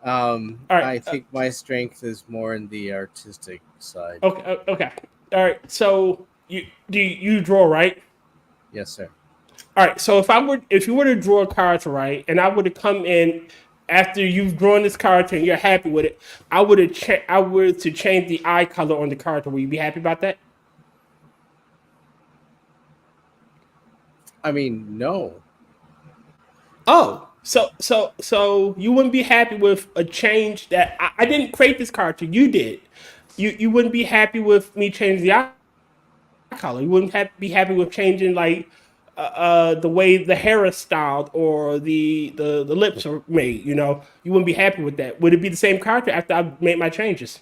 Speaker 2: right,
Speaker 3: I think my strength is more in the artistic side.
Speaker 2: Okay. All right. So you draw, right?
Speaker 3: Yes, sir.
Speaker 2: All right. So if you were to draw a character, right, and I were to come in after you've drawn this character and you're happy with it, I were to change the eye color on the character, will you be happy about that?
Speaker 3: I mean, no.
Speaker 2: Oh, so you wouldn't be happy with a change that I didn't create this character, you did. You wouldn't be happy with me changing the eye color. You wouldn't be happy with changing like the way the hair is styled or the lips are made. You know, you wouldn't be happy with that. Would it be the same character after I made my changes?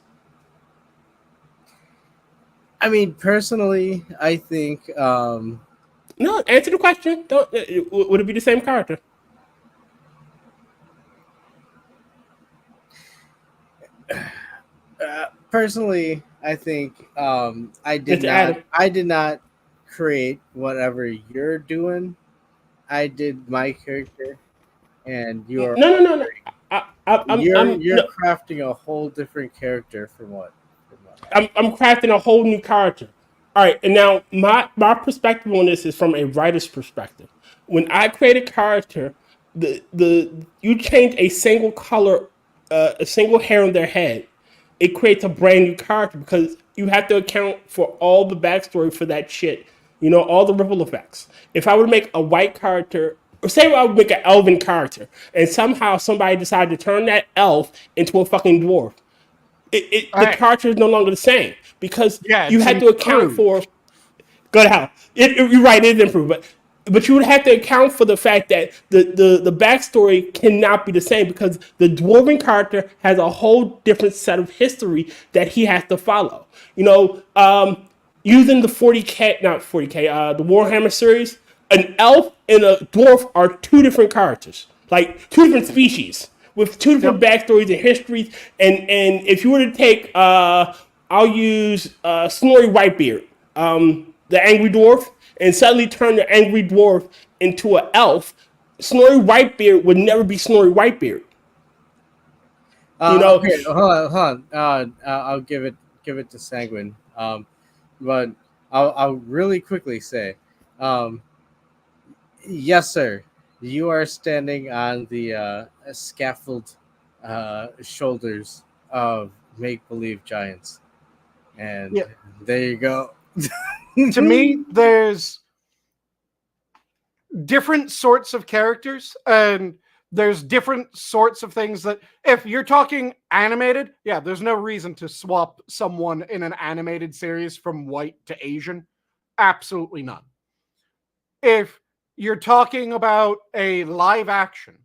Speaker 3: I mean, personally, I think
Speaker 2: No, answer the question. Don't. Would it be the same character?
Speaker 3: personally, I think
Speaker 2: Mr. Adam.
Speaker 3: I did not create whatever you're doing. I did my character, and you're
Speaker 2: No. I'm
Speaker 3: you're
Speaker 2: no,
Speaker 3: crafting a whole different character from what?
Speaker 2: I'm crafting a whole new character. All right, and now my perspective on this is from a writer's perspective. When I create a character, the you change a single color, a single hair on their head, it creates a brand new character because you have to account for all the backstory for that shit. You know, all the ripple effects. If I were to make a white character, or say I would make an elven character, and somehow somebody decided to turn that elf into a fucking dwarf, the
Speaker 1: Right.
Speaker 2: character is no longer the same because
Speaker 1: Yeah,
Speaker 2: you
Speaker 1: it's
Speaker 2: had to account
Speaker 1: improved.
Speaker 2: for. Good how you're right, it is improved, but you would have to account for the fact that the backstory cannot be the same because the dwarven character has a whole different set of history that he has to follow. You know, using the 40K, not 40K, the Warhammer series, an elf and a dwarf are two different characters, like two different species with two different
Speaker 1: Yep.
Speaker 2: backstories and histories. And if you were to take, I'll use Snorri Whitebeard, the angry dwarf, and suddenly turn the angry dwarf into an elf, Snorri Whitebeard would never be Snorri Whitebeard. You know,
Speaker 3: Okay, hold on. I'll give it to Sanguine. But I'll really quickly say, um, yes, sir. You are standing on the scaffold shoulders of make believe giants, and
Speaker 1: Yeah.
Speaker 3: there you go.
Speaker 1: To me, there's different sorts of characters and there's different sorts of things that if you're talking animated, yeah, there's no reason to swap someone in an animated series from white to Asian. Absolutely none. If you're talking about a live action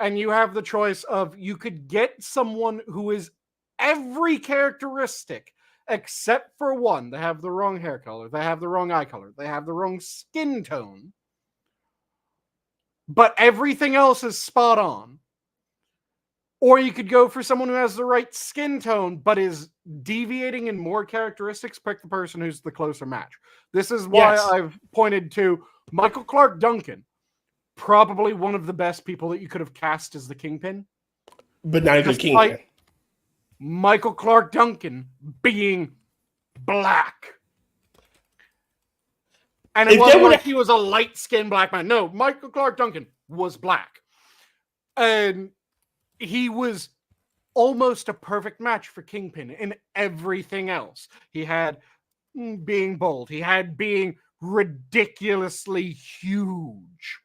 Speaker 1: and you have the choice of you could get someone who is every characteristic except for one, they have the wrong hair color, they have the wrong eye color, they have the wrong skin tone, but everything else is spot on. Or you could go for someone who has the right skin tone, but is deviating in more characteristics. Pick the person who's the closer match. This is why
Speaker 2: yes,
Speaker 1: I've pointed to Michael Clark Duncan, probably one of the best people that you could have cast as the Kingpin.
Speaker 2: but not a good
Speaker 1: Despite
Speaker 2: kingpin.
Speaker 1: Michael Clark Duncan being black. And it
Speaker 2: If they
Speaker 1: wasn't
Speaker 2: would
Speaker 1: like
Speaker 2: have,
Speaker 1: he was a light-skinned black man. No, Michael Clark Duncan was black. And he was almost a perfect match for Kingpin in everything else. He had being bold. He had being ridiculously huge.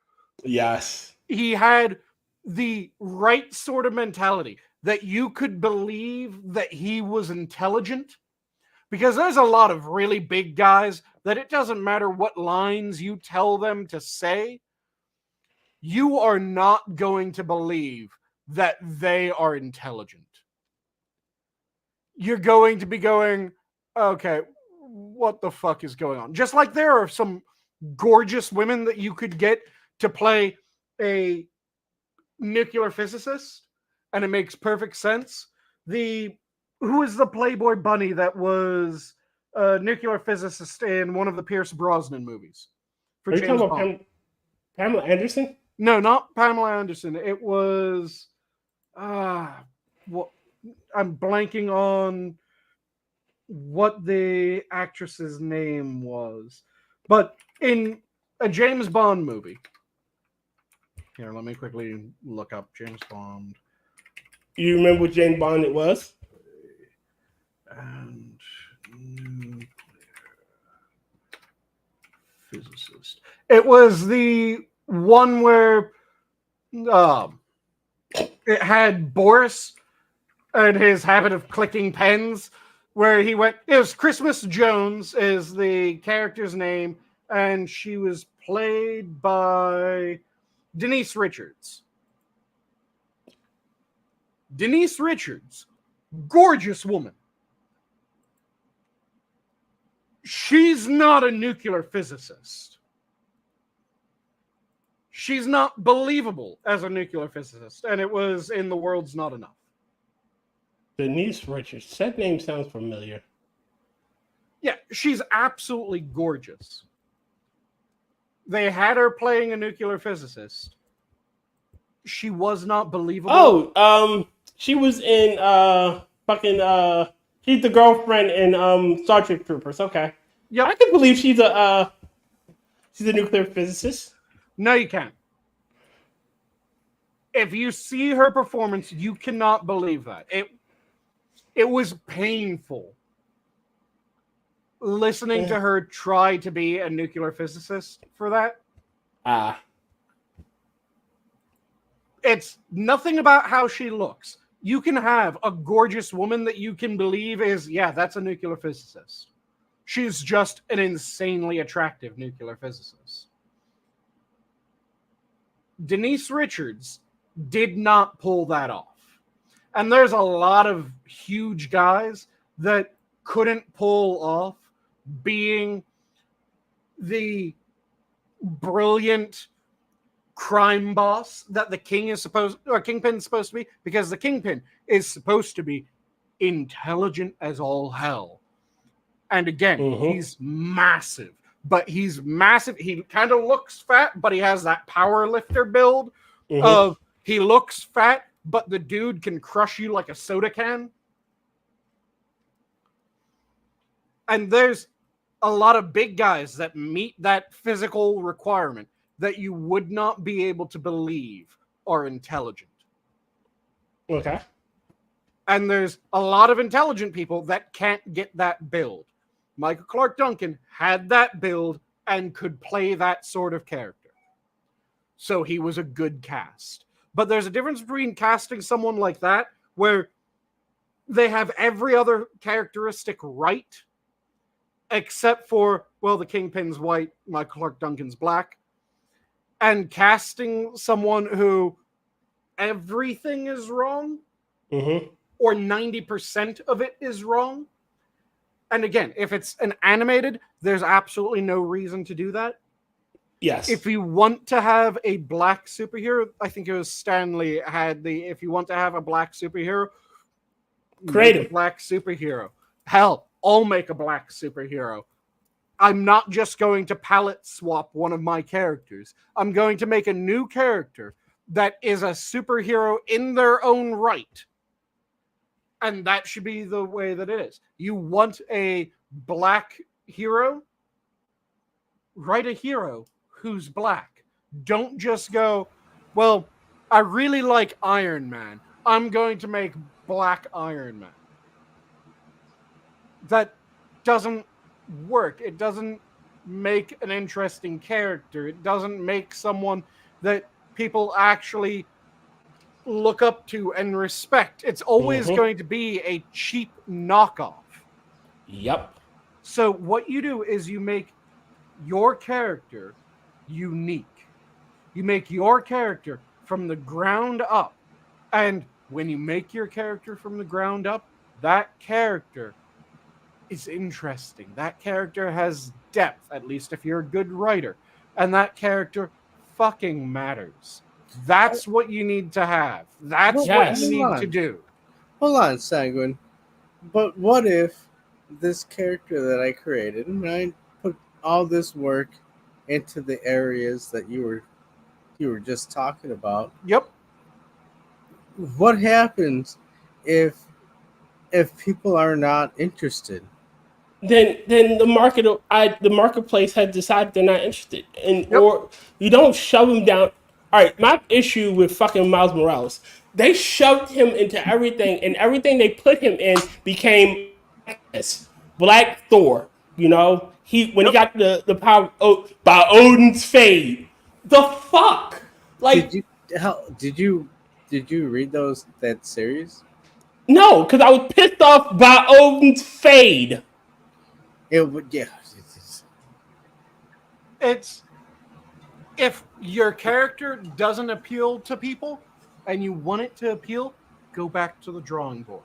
Speaker 2: yes,
Speaker 1: He had the right sort of mentality that you could believe that he was intelligent. Because there's a lot of really big guys that it doesn't matter what lines you tell them to say, you are not going to believe that they are intelligent. You're going to be going, okay, what the fuck is going on? Just like there are some gorgeous women that you could get to play a nuclear physicist, and it makes perfect sense. Who is the Playboy bunny that was a nuclear physicist in one of the Pierce Brosnan movies for
Speaker 2: are you
Speaker 1: James
Speaker 2: talking
Speaker 1: Bond?
Speaker 2: about Pamela Anderson?
Speaker 1: No, not Pamela Anderson. It was what I'm blanking on what the actress's name was. But in a James Bond movie. Here, let me quickly look up James Bond
Speaker 2: You remember what Jane Bond it was?
Speaker 1: And nuclear physicist. It was the one where it had Boris and his habit of clicking pens, where he went. It was Christmas Jones is the character's name, and she was played by Denise Richards. Denise Richards, gorgeous woman. She's not a nuclear physicist. She's not believable as a nuclear physicist, and it was in The World's Not Enough.
Speaker 2: Denise Richards. That name sounds familiar.
Speaker 1: Yeah, she's absolutely gorgeous. They had her playing a nuclear physicist. She was not believable.
Speaker 2: Oh, she was in she's the girlfriend in Star Trek Troopers. Okay.
Speaker 1: Yep.
Speaker 2: I can believe she's a nuclear physicist.
Speaker 1: No, you can't. If you see her performance, you cannot believe that. It was painful listening to her try to be a nuclear physicist for that. It's nothing about how she looks. You can have a gorgeous woman that you can believe is, yeah, that's a nuclear physicist. She's just an insanely attractive nuclear physicist. Denise Richards did not pull that off. And there's a lot of huge guys that couldn't pull off being the brilliant crime boss that the King is supposed, or Kingpin is supposed to be, because the Kingpin is supposed to be intelligent as all hell. And again, he's massive, but he's massive. He kind of looks fat, but he has that power lifter build of he looks fat, but the dude can crush you like a soda can. And there's a lot of big guys that meet that physical requirement that you would not be able to believe are intelligent.
Speaker 2: Okay.
Speaker 1: And there's a lot of intelligent people that can't get that build. Michael Clark Duncan had that build and could play that sort of character. So he was a good cast. But there's a difference between casting someone like that, where they have every other characteristic right, except for, well, the Kingpin's white, Michael Clark Duncan's black, and casting someone who everything is wrong, or 90% of it is wrong. And again, if it's an animated, there's absolutely no reason to do that.
Speaker 2: Yes.
Speaker 1: If you want to have a black superhero, I think it was Stanley had the, if you want to have a black superhero,
Speaker 2: create
Speaker 1: a black superhero. Hell, I'll make a black superhero. I'm not just going to palette swap one of my characters. I'm going to make a new character that is a superhero in their own right. And that should be the way that it is. You want a black hero? Write a hero who's black. Don't just go, well, I really like Iron Man. I'm going to make black Iron Man. That doesn't work. It doesn't make an interesting character. It doesn't make someone that people actually look up to and respect. It's always going to be a cheap knockoff.
Speaker 2: Yep.
Speaker 1: So what you do is you make your character unique. You make your character from the ground up. And when you make your character from the ground up, that character is interesting. That character has depth, at least if you're a good writer. And that character fucking matters. That's what you need to have. That's what you need to do.
Speaker 3: Hold on, Sanguine. But what if this character that I created, and I put all this work into the areas that you were just talking about?
Speaker 1: Yep.
Speaker 3: What happens if people are not interested?
Speaker 2: Then the marketplace has decided they're not interested, and or you don't shove them down. All right, my issue with fucking Miles Morales they shoved him into everything, and everything they put him in became this Black Thor. You know, when he got the power by Odin's fade. The fuck,
Speaker 3: Did
Speaker 2: like
Speaker 3: you did you read that series?
Speaker 2: no, because I was pissed off by Odin's fade.
Speaker 3: It would, yeah.
Speaker 1: It's if your character doesn't appeal to people and you want it to appeal, go back to the drawing board.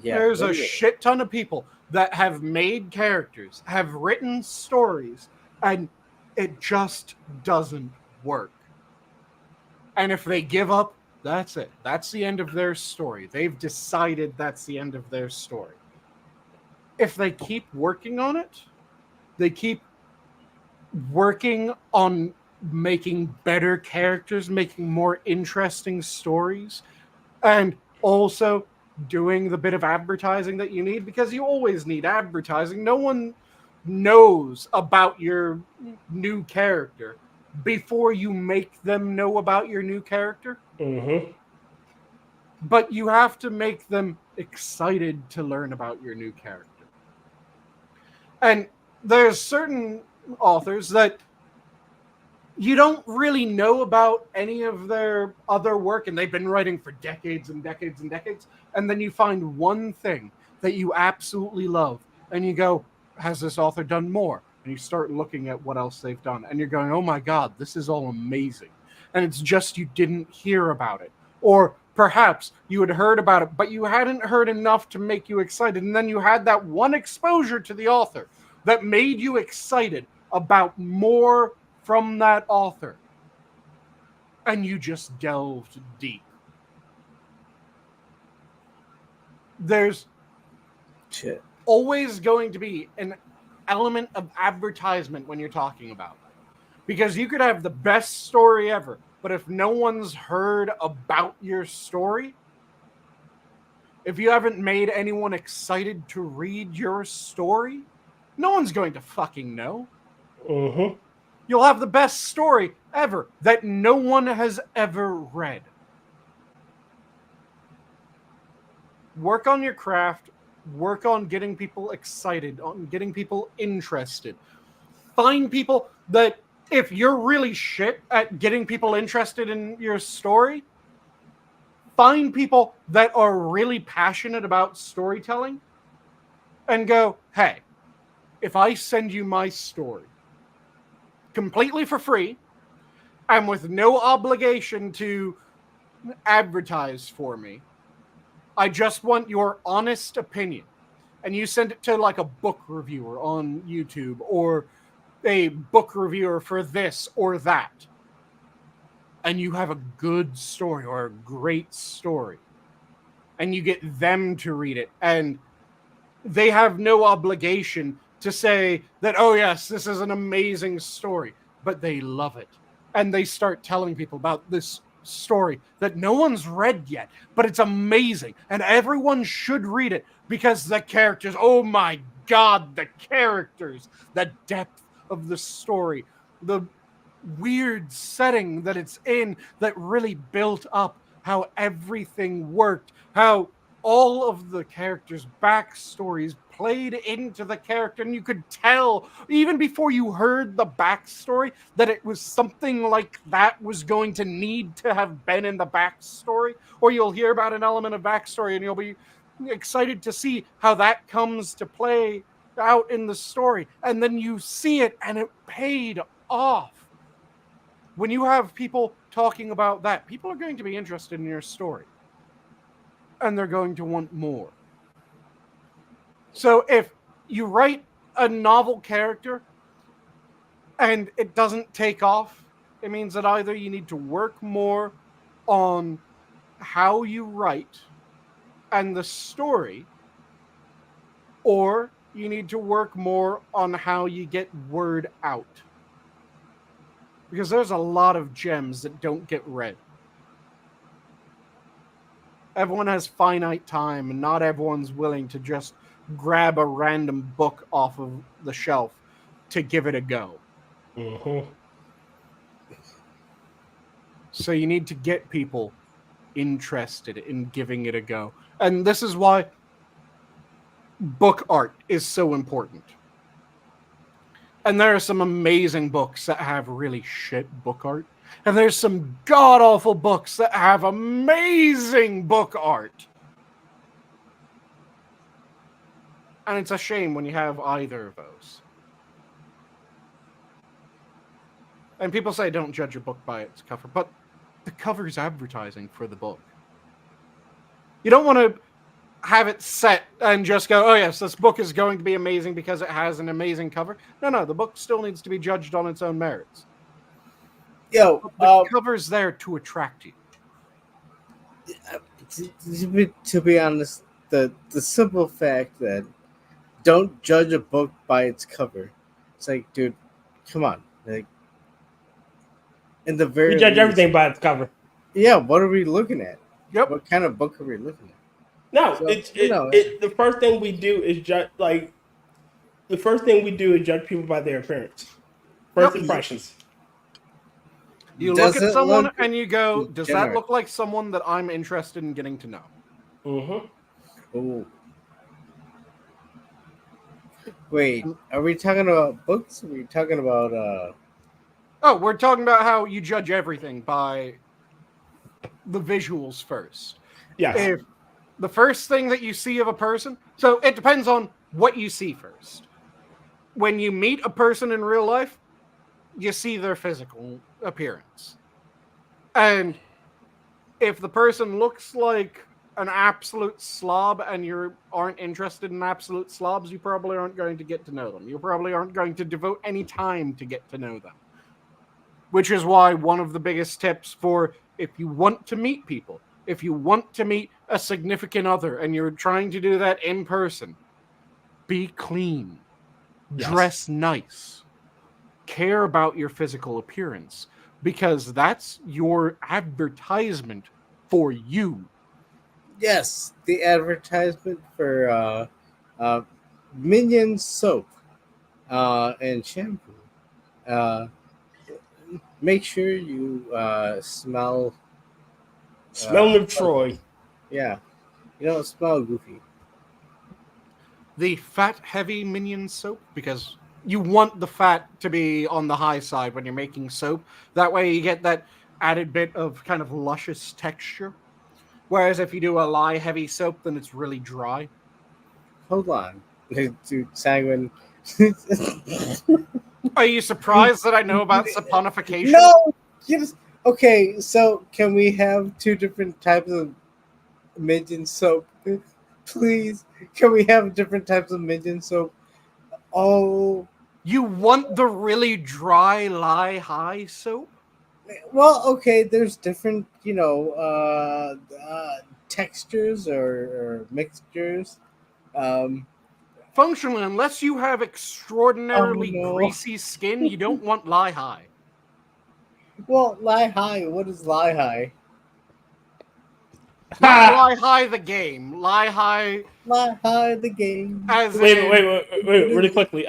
Speaker 3: Yeah,
Speaker 1: There's a
Speaker 3: literally.
Speaker 1: shit ton of people that have made characters, have written stories, and it just doesn't work. And if they give up, that's it. That's the end of their story. They've decided that's the end of their story. If they keep working on it, they keep working on making better characters, making more interesting stories, and also doing the bit of advertising that you need, because you always need advertising. No one knows about your new character before you make them know about your new character.
Speaker 2: Mm-hmm.
Speaker 1: But you have to make them excited to learn about your new character. And there's certain authors that you don't really know about any of their other work, and they've been writing for decades and decades and decades, and then you find one thing that you absolutely love, and you go, has this author done more? And you start looking at what else they've done, and you're going, oh my god, this is all amazing. And it's just you didn't hear about it. Or perhaps you had heard about it, but you hadn't heard enough to make you excited, and then you had that one exposure to the author that made you excited about more from that author, and you just delved deep. There's
Speaker 3: Shit.
Speaker 1: always going to be an element of advertisement when you're talking about it, because you could have the best story ever, but if no one's heard about your story, if you haven't made anyone excited to read your story, no one's going to fucking know.
Speaker 2: Mm-hmm.
Speaker 1: You'll have the best story ever that no one has ever read. Work on your craft. Work on getting people excited, on getting people interested. Find people that, if you're really shit at getting people interested in your story, find people that are really passionate about storytelling and go, hey, if I send you my story completely for free and with no obligation to advertise for me, I just want your honest opinion, and you send it to like a book reviewer on YouTube or a book reviewer for this or that, and you have a good story or a great story, and you get them to read it, and they have no obligation to say that, oh yes, this is an amazing story, but they love it. And they start telling people about this story that no one's read yet, but it's amazing, and everyone should read it because the characters, oh my god, the characters, the depth of the story, the weird setting that it's in that really built up how everything worked, how all of the characters' backstories played into the character, and you could tell even before you heard the backstory that it was something like that was going to need to have been in the backstory. Or you'll hear about an element of backstory and you'll be excited to see how that comes to play out in the story, and then you see it and it paid off. When you have people talking about that, people are going to be interested in your story, and they're going to want more. So if you write a novel character and it doesn't take off, it means that either you need to work more on how you write and the story, or you need to work more on how you get word out. Because there's a lot of gems that don't get read. Everyone has finite time, and not everyone's willing to just grab a random book off of the shelf to give it a go.
Speaker 2: Mm-hmm.
Speaker 1: So you need to get people interested in giving it a go. And this is why book art is so important. And there are some amazing books that have really shit book art. And there's some god-awful books that have amazing book art. And it's a shame when you have either of those. And people say don't judge a book by its cover, but the cover is advertising for the book. You don't want to have it set and just go, oh yes, this book is going to be amazing because it has an amazing cover. No, the book still needs to be judged on its own merits.
Speaker 3: Yo,
Speaker 1: the cover's there to attract you.
Speaker 3: To be honest, the simple fact that don't judge a book by its cover. It's like, dude, come on. Like, in the very
Speaker 2: We judge
Speaker 3: least,
Speaker 2: everything by its cover.
Speaker 3: Yeah, what are we looking at?
Speaker 1: Yep.
Speaker 3: What kind of book are we looking at?
Speaker 2: No,
Speaker 3: So,
Speaker 2: the first thing we do is judge. Like, the first thing we do is judge people by their appearance, first impressions.
Speaker 1: You look at someone and you go, does that look like someone that I'm interested in getting to know?
Speaker 2: Mm-hmm.
Speaker 3: Oh. Wait, are we talking about books? Or are we talking about
Speaker 1: Oh, we're talking about how you judge everything by the visuals first.
Speaker 2: Yes.
Speaker 1: If the first thing that you see of a person, so it depends on what you see first. When you meet a person in real life, you see their physical appearance. And if the person looks like an absolute slob and you aren't interested in absolute slobs, you probably aren't going to get to know them. You probably aren't going to devote any time to get to know them. Which is why one of the biggest tips for if you want to meet people, if you want to meet a significant other and you're trying to do that in person, be clean, dress nice, care about your physical appearance, because that's your advertisement for you.
Speaker 3: Yes, the advertisement for Minion soap and shampoo. Make sure you smell.
Speaker 2: Smell of Troy.
Speaker 3: Yeah, you don't smell goofy.
Speaker 1: The fat, heavy Minion soap, because you want the fat to be on the high side when you're making soap. That way you get that added bit of kind of luscious texture. Whereas if you do a lye heavy soap, then it's really dry.
Speaker 3: Hold on, dude, Sanguine.
Speaker 1: Are you surprised that I know about saponification?
Speaker 3: No! Okay, so can we have two different types of Minion soap? Please, can we have different types of Minion soap? Oh.
Speaker 1: You want the really dry lye high soap?
Speaker 3: Well, okay, there's different, textures or mixtures.
Speaker 1: Functionally, unless you have extraordinarily greasy skin, you don't want lye high.
Speaker 3: Well, lye high. What is lye high?
Speaker 1: Not lye high the game. Lye high.
Speaker 3: Lye high the game.
Speaker 2: Wait, really quickly.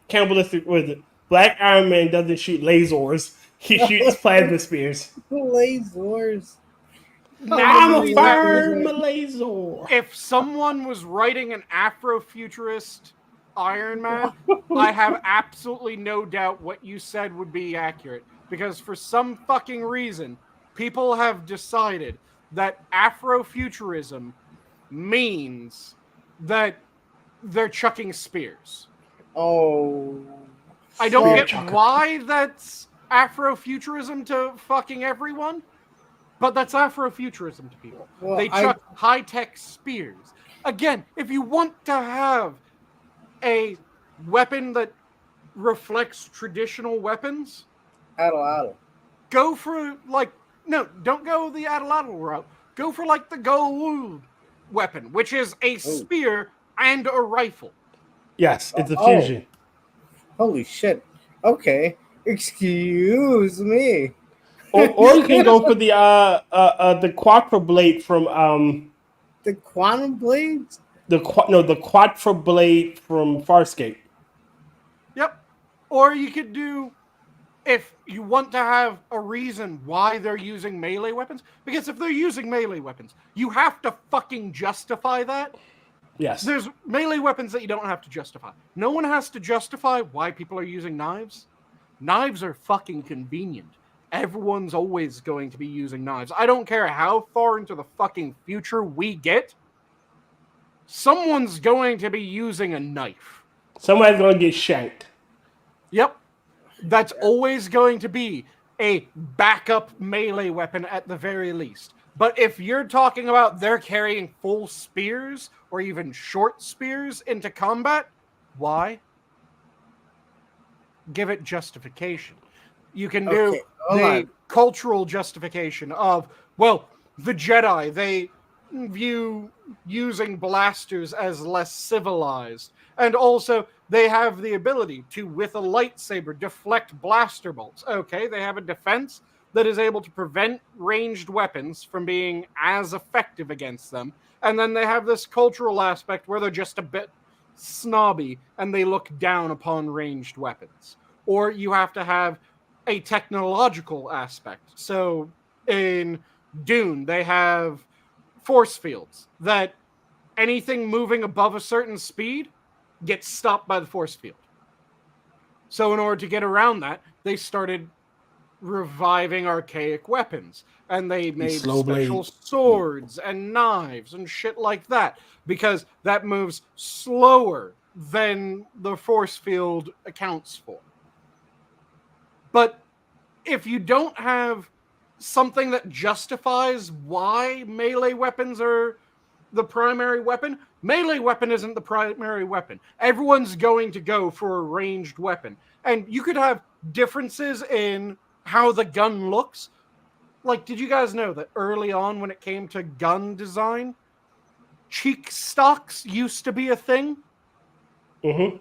Speaker 2: Cannibalistic, what is it? Black Iron Man doesn't shoot lasers. He shoots plasma spears.
Speaker 3: Lasers.
Speaker 2: I'm a firm laser.
Speaker 1: If someone was writing an Afrofuturist Iron Man, I have absolutely no doubt what you said would be accurate. Because for some fucking reason, people have decided that Afrofuturism means that they're chucking spears.
Speaker 3: Oh.
Speaker 1: I don't get why that's Afrofuturism to fucking everyone, but that's Afrofuturism to people. Well, they chuck high-tech spears. Again, if you want to have a weapon that reflects traditional weapons, go for, don't go the Addle route. Go for, the gold weapon, which is a spear and a rifle.
Speaker 2: Yes, it's a fusion.
Speaker 3: Holy shit. Okay. Excuse me.
Speaker 2: Or you can go for the Quattro Blade from
Speaker 3: the Quantum Blades?
Speaker 2: The Quattro Blade from Farscape.
Speaker 1: Yep. Or you could do if you want to have a reason why they're using melee weapons, because if they're using melee weapons, you have to fucking justify that.
Speaker 2: Yes.
Speaker 1: There's melee weapons that you don't have to justify. No one has to justify why people are using knives. Knives are fucking convenient. Everyone's always going to be using knives. I don't care how far into the fucking future we get. Someone's going to be using a knife.
Speaker 2: Somebody's going to get shanked.
Speaker 1: Yep. That's always going to be a backup melee weapon at the very least. But if you're talking about they're carrying full spears or even short spears into combat, why? Give it justification. You can do the cultural justification of, well, the Jedi, they view using blasters as less civilized. And also, they have the ability to, with a lightsaber, deflect blaster bolts. Okay, they have a defense that is able to prevent ranged weapons from being as effective against them. And then they have this cultural aspect where they're just a bit snobby and they look down upon ranged weapons. Or you have to have a technological aspect. So in Dune, they have force fields that anything moving above a certain speed gets stopped by the force field. So in order to get around that, they started reviving archaic weapons, and they made special swords and knives and shit like that, because that moves slower than the force field accounts for. But if you don't have something that justifies why melee weapons are the primary weapon, melee weapon isn't the primary weapon. Everyone's going to go for a ranged weapon. And you could have differences in how the gun looks. Like, did you guys know that early on when it came to gun design, cheek stocks used to be a thing?
Speaker 2: Mm-hmm.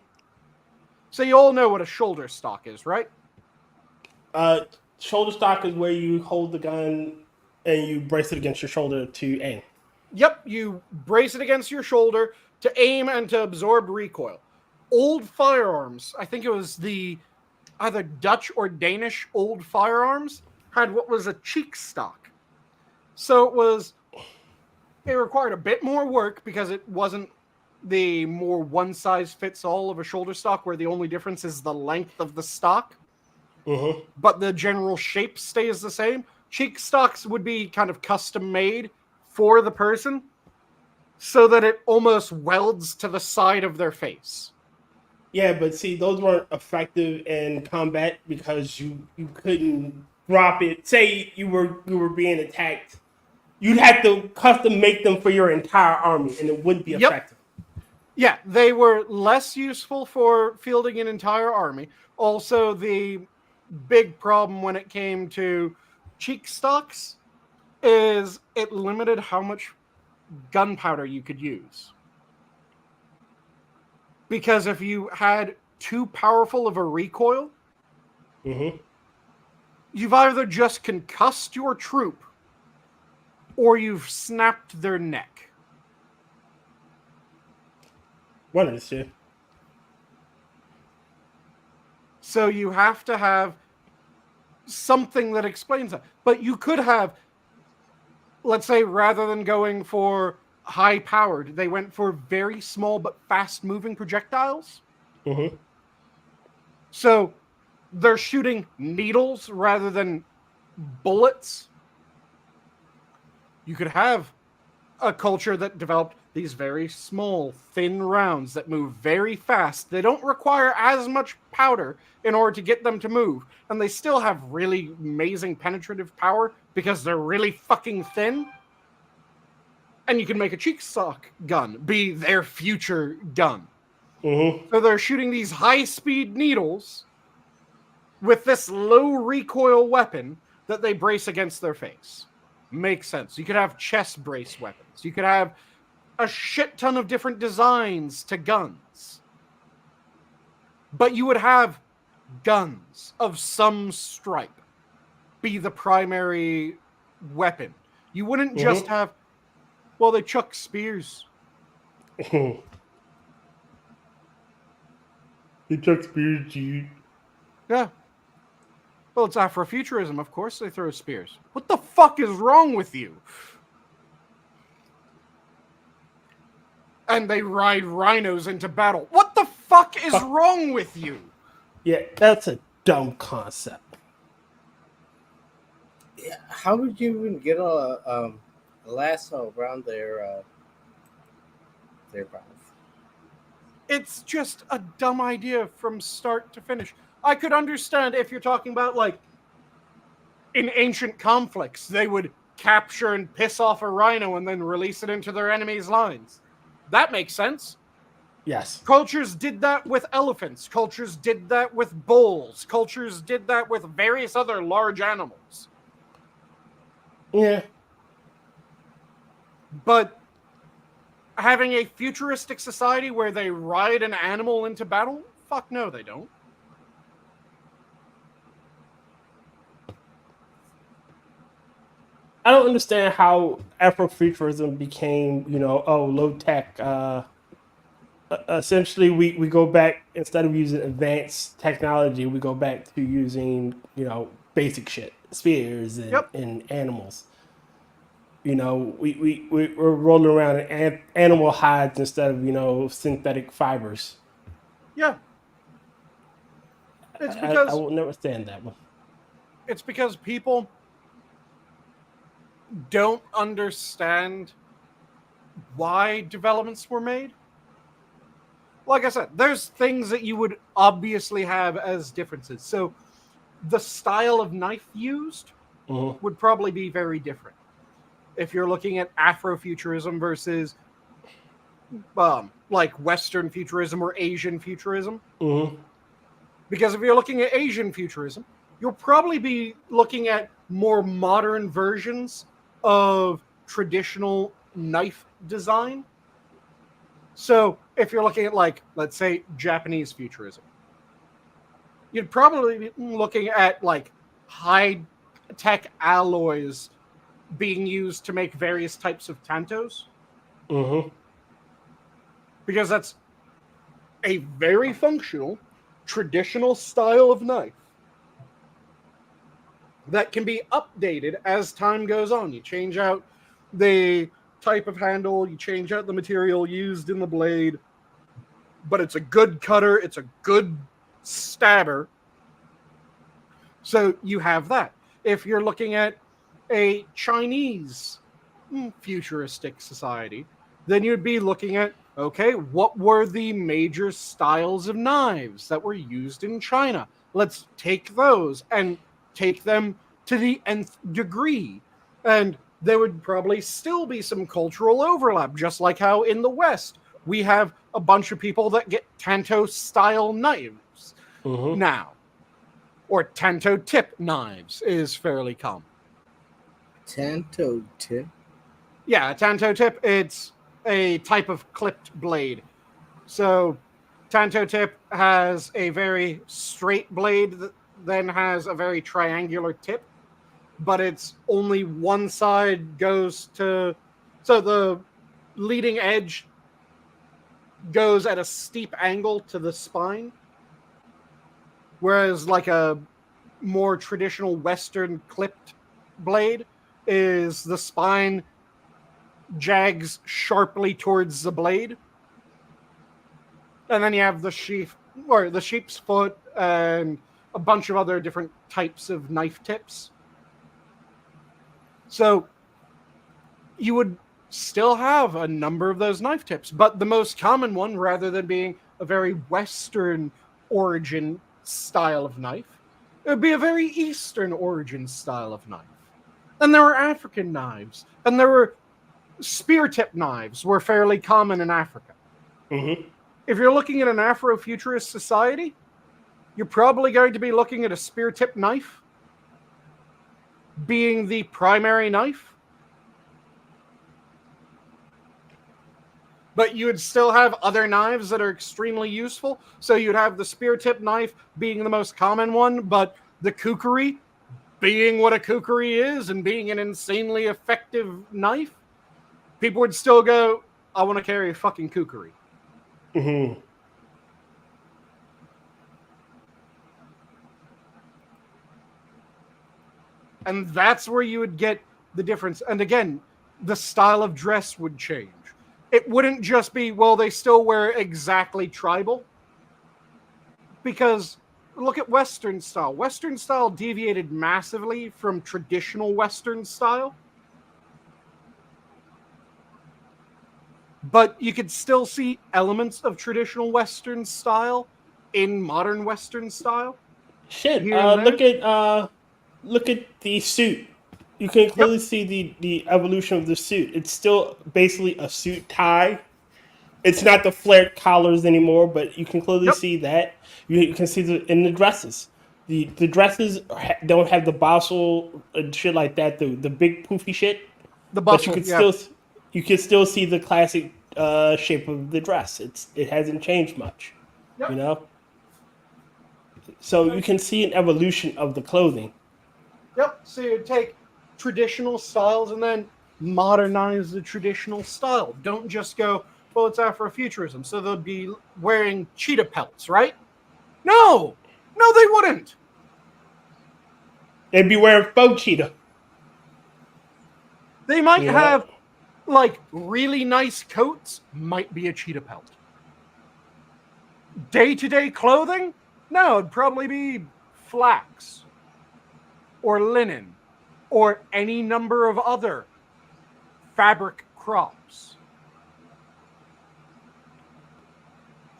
Speaker 1: So you all know what a shoulder stock is, right?
Speaker 2: Shoulder stock is where you hold the gun and you brace it against your shoulder to aim.
Speaker 1: Yep, you brace it against your shoulder to aim and to absorb recoil. Old firearms, I think it was the either Dutch or Danish old firearms, had what was a cheek stock. So it required a bit more work because it wasn't the more one-size-fits-all of a shoulder stock where the only difference is the length of the stock.
Speaker 2: Mm-hmm.
Speaker 1: But the general shape stays the same. Cheek stocks would be kind of custom made for the person so that it almost welds to the side of their face.
Speaker 2: Yeah, but see, those weren't effective in combat because you couldn't drop it. Say you were being attacked, you'd have to custom make them for your entire army, and it wouldn't be effective.
Speaker 1: Yeah, they were less useful for fielding an entire army. Also, the big problem when it came to cheek stocks is it limited how much gunpowder you could use. Because if you had too powerful of a recoil,
Speaker 2: mm-hmm.
Speaker 1: you've either just concussed your troop or you've snapped their neck.
Speaker 2: One of the two.
Speaker 1: So you have to have something that explains that. But you could have, let's say, rather than going for high-powered, they went for very small but fast-moving projectiles.
Speaker 2: Mm-hmm.
Speaker 1: So they're shooting needles rather than bullets. You could have a culture that developed these very small, thin rounds that move very fast. They don't require as much powder in order to get them to move. And they still have really amazing penetrative power because they're really fucking thin. And you can make a cheek stock gun be their future gun.
Speaker 2: Mm-hmm.
Speaker 1: So they're shooting these high-speed needles with this low recoil weapon that they brace against their face. Makes sense. You could have chest brace weapons. You could have a shit ton of different designs to guns. But you would have guns of some stripe be the primary weapon. You wouldn't just have, well, they chuck spears.
Speaker 2: They chuck spears, dude.
Speaker 1: Yeah. Well, it's Afrofuturism, of course they throw spears. What the fuck is wrong with you? And they ride rhinos into battle. What the fuck is wrong with you?
Speaker 2: Yeah, that's a dumb concept.
Speaker 3: Yeah, how would you even get a lasso around their mouth?
Speaker 1: It's just a dumb idea from start to finish. I could understand if you're talking about, like, in ancient conflicts, they would capture and piss off a rhino and then release it into their enemy's lines. That makes sense.
Speaker 2: Yes.
Speaker 1: Cultures did that with elephants. Cultures did that with bulls. Cultures did that with various other large animals.
Speaker 2: Yeah.
Speaker 1: But having a futuristic society where they ride an animal into battle? Fuck no, they don't.
Speaker 2: I don't understand how Afrofuturism became, low tech. Essentially, we go back, instead of using advanced technology, we go back to using, basic shit, spears and animals. We're rolling around in animal hides instead of, synthetic fibers.
Speaker 1: Yeah. It's because
Speaker 2: I will never stand that one.
Speaker 1: It's because people don't understand why developments were made. Like I said, there's things that you would obviously have as differences. So the style of knife used would probably be very different. If you're looking at Afrofuturism versus like Western futurism or Asian futurism. Because if you're looking at Asian futurism, you'll probably be looking at more modern versions of traditional knife design. So if you're looking at, like, let's say, Japanese futurism, you'd probably be looking at, like, high-tech alloys being used to make various types of tantos. Because that's a very functional, traditional style of knife that can be updated as time goes on. You change out the type of handle, you change out the material used in the blade, but it's a good cutter, it's a good stabber. So you have that. If you're looking at a Chinese futuristic society, then you'd be looking at, okay, what were the major styles of knives that were used in China? Let's take those and take them to the nth degree. And there would probably still be some cultural overlap, just like how in the West we have a bunch of people that get tanto-style knives now. Or tanto-tip knives is fairly common.
Speaker 3: Tanto-tip?
Speaker 1: Yeah, a tanto-tip, it's a type of clipped blade. So tanto-tip has a very straight blade that then has a very triangular tip, but it's only one side goes to... So the leading edge goes at a steep angle to the spine, whereas like a more traditional Western clipped blade is the spine jags sharply towards the blade. And then you have the sheath, or the sheep's foot, and a bunch of other different types of knife tips. So you would still have a number of those knife tips, but the most common one, rather than being a very Western origin style of knife, it would be a very Eastern origin style of knife. And there were African knives, and there were spear tip knives were fairly common in Africa. If you're looking at an Afrofuturist society, you're probably going to be looking at a spear tip knife being the primary knife. But you would still have other knives that are extremely useful. So you'd have the spear tip knife being the most common one, but the kukri being what a kukri is and being an insanely effective knife. People would still go, I want to carry a fucking kukri. And that's where you would get the difference. And again, the style of dress would change. It wouldn't just be, well, they still wear exactly tribal. Because look at Western style. Western style deviated massively from traditional Western style. But you could still see elements of traditional Western style in modern Western style.
Speaker 2: Shit,
Speaker 1: Here and
Speaker 2: look at the suit. You can clearly see the evolution of the suit. It's still basically a suit tie. It's not the flared collars anymore, but you can clearly see that. You can see in the dresses. The dresses don't have the bustle and shit like that. The big poofy shit.
Speaker 1: The
Speaker 2: But
Speaker 1: bustle,
Speaker 2: you can still see the classic shape of the dress. It hasn't changed much.
Speaker 1: Yep.
Speaker 2: You know. So you can see an evolution of the clothing.
Speaker 1: Yep. So you take traditional styles and then modernize the traditional style. Don't just go, well, it's Afrofuturism, so they'll be wearing cheetah pelts, right? No, they wouldn't.
Speaker 2: They'd be wearing faux cheetah.
Speaker 1: They might have like really nice coats, might be a cheetah pelt. Day-to-day clothing? No, it'd probably be flax or linen or any number of other fabric crops.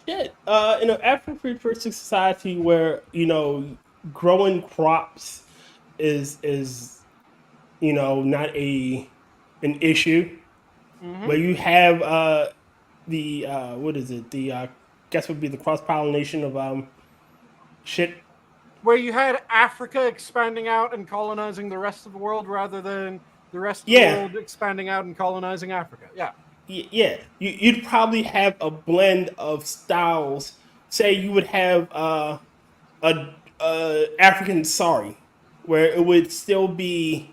Speaker 2: Shit. In an Afrofuturistic society where, growing crops is not an issue, where you have what is it? Guess would be the cross pollination of shit.
Speaker 1: Where you had Africa expanding out and colonizing the rest of the world rather than the rest of the world expanding out and colonizing Africa. Yeah.
Speaker 2: Yeah. You'd probably have a blend of styles. Say you would have a African sari, where it would still be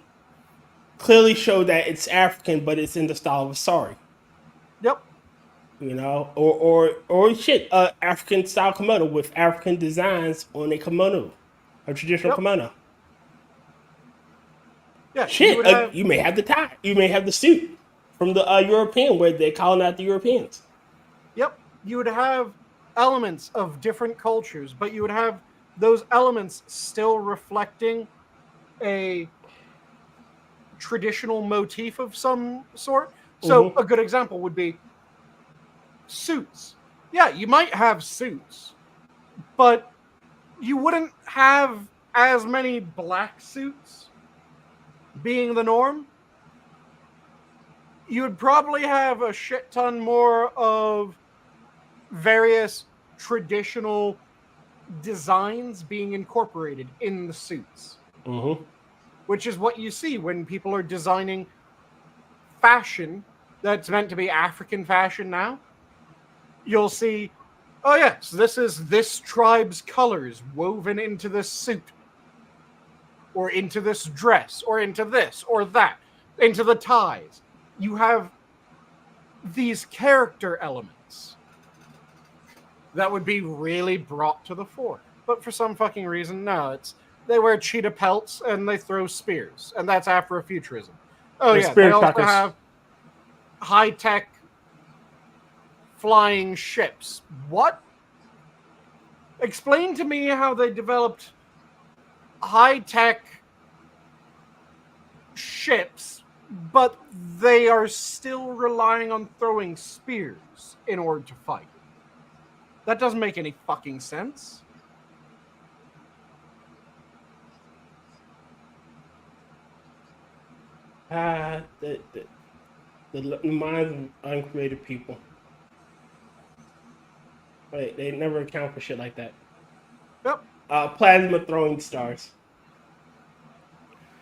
Speaker 2: clearly show that it's African, but it's in the style of a sari.
Speaker 1: Yep.
Speaker 2: Or shit, African style kimono with African designs on a kimono, a traditional kimono.
Speaker 1: Yeah.
Speaker 2: Shit, you may have the tie, you may have the suit from the European where they colonized the Europeans.
Speaker 1: Yep. You would have elements of different cultures, but you would have those elements still reflecting a traditional motif of some sort. So a good example would be suits. Yeah, you might have suits, but you wouldn't have as many black suits being the norm. You would probably have a shit ton more of various traditional designs being incorporated in the suits. Which is what you see when people are designing fashion that's meant to be African fashion now. You'll see, oh yes, this is this tribe's colors woven into this suit, or into this dress, or into this, or that, into the ties. You have these character elements that would be really brought to the fore. But for some fucking reason, no, they wear cheetah pelts and they throw spears, and that's Afrofuturism. Oh yeah, they also have high-tech flying ships. What? Explain to me how they developed high-tech ships, but they are still relying on throwing spears in order to fight. That doesn't make any fucking sense.
Speaker 2: The minds of uncreative people. Wait, they never account for shit like that.
Speaker 1: Yep.
Speaker 2: Plasma throwing stars.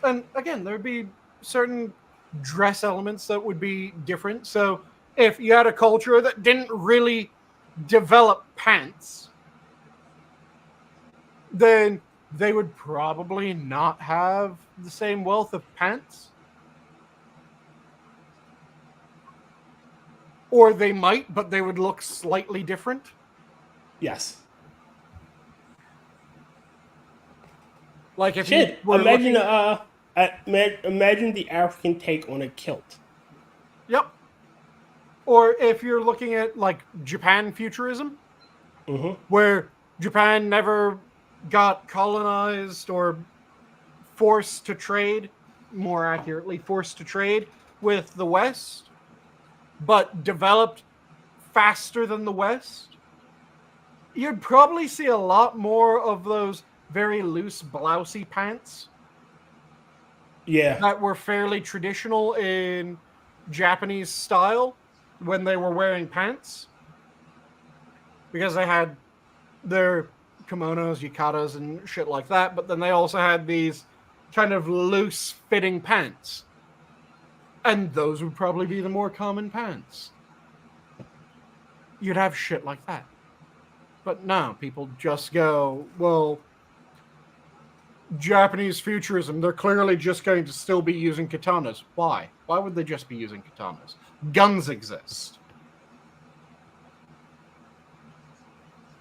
Speaker 1: And again, there would be certain dress elements that would be different. So if you had a culture that didn't really develop pants, then they would probably not have the same wealth of pants. Or they might, but they would look slightly different.
Speaker 2: Yes.
Speaker 1: Like if
Speaker 2: shit,
Speaker 1: you were
Speaker 2: imagine Imagine the African take on a kilt.
Speaker 1: Yep. Or if you're looking at like Japan futurism, where Japan never got colonized or forced to trade, more accurately, forced to trade with the West, but developed faster than the West, you'd probably see a lot more of those very loose, blousy pants.
Speaker 2: Yeah.
Speaker 1: That were fairly traditional in Japanese style when they were wearing pants. Because they had their kimonos, yukatas, and shit like that, but then they also had these kind of loose fitting pants. And those would probably be the more common pants. You'd have shit like that. But no, people just go, well, Japanese futurism, they're clearly just going to still be using katanas. Why? Why would they just be using katanas? Guns exist.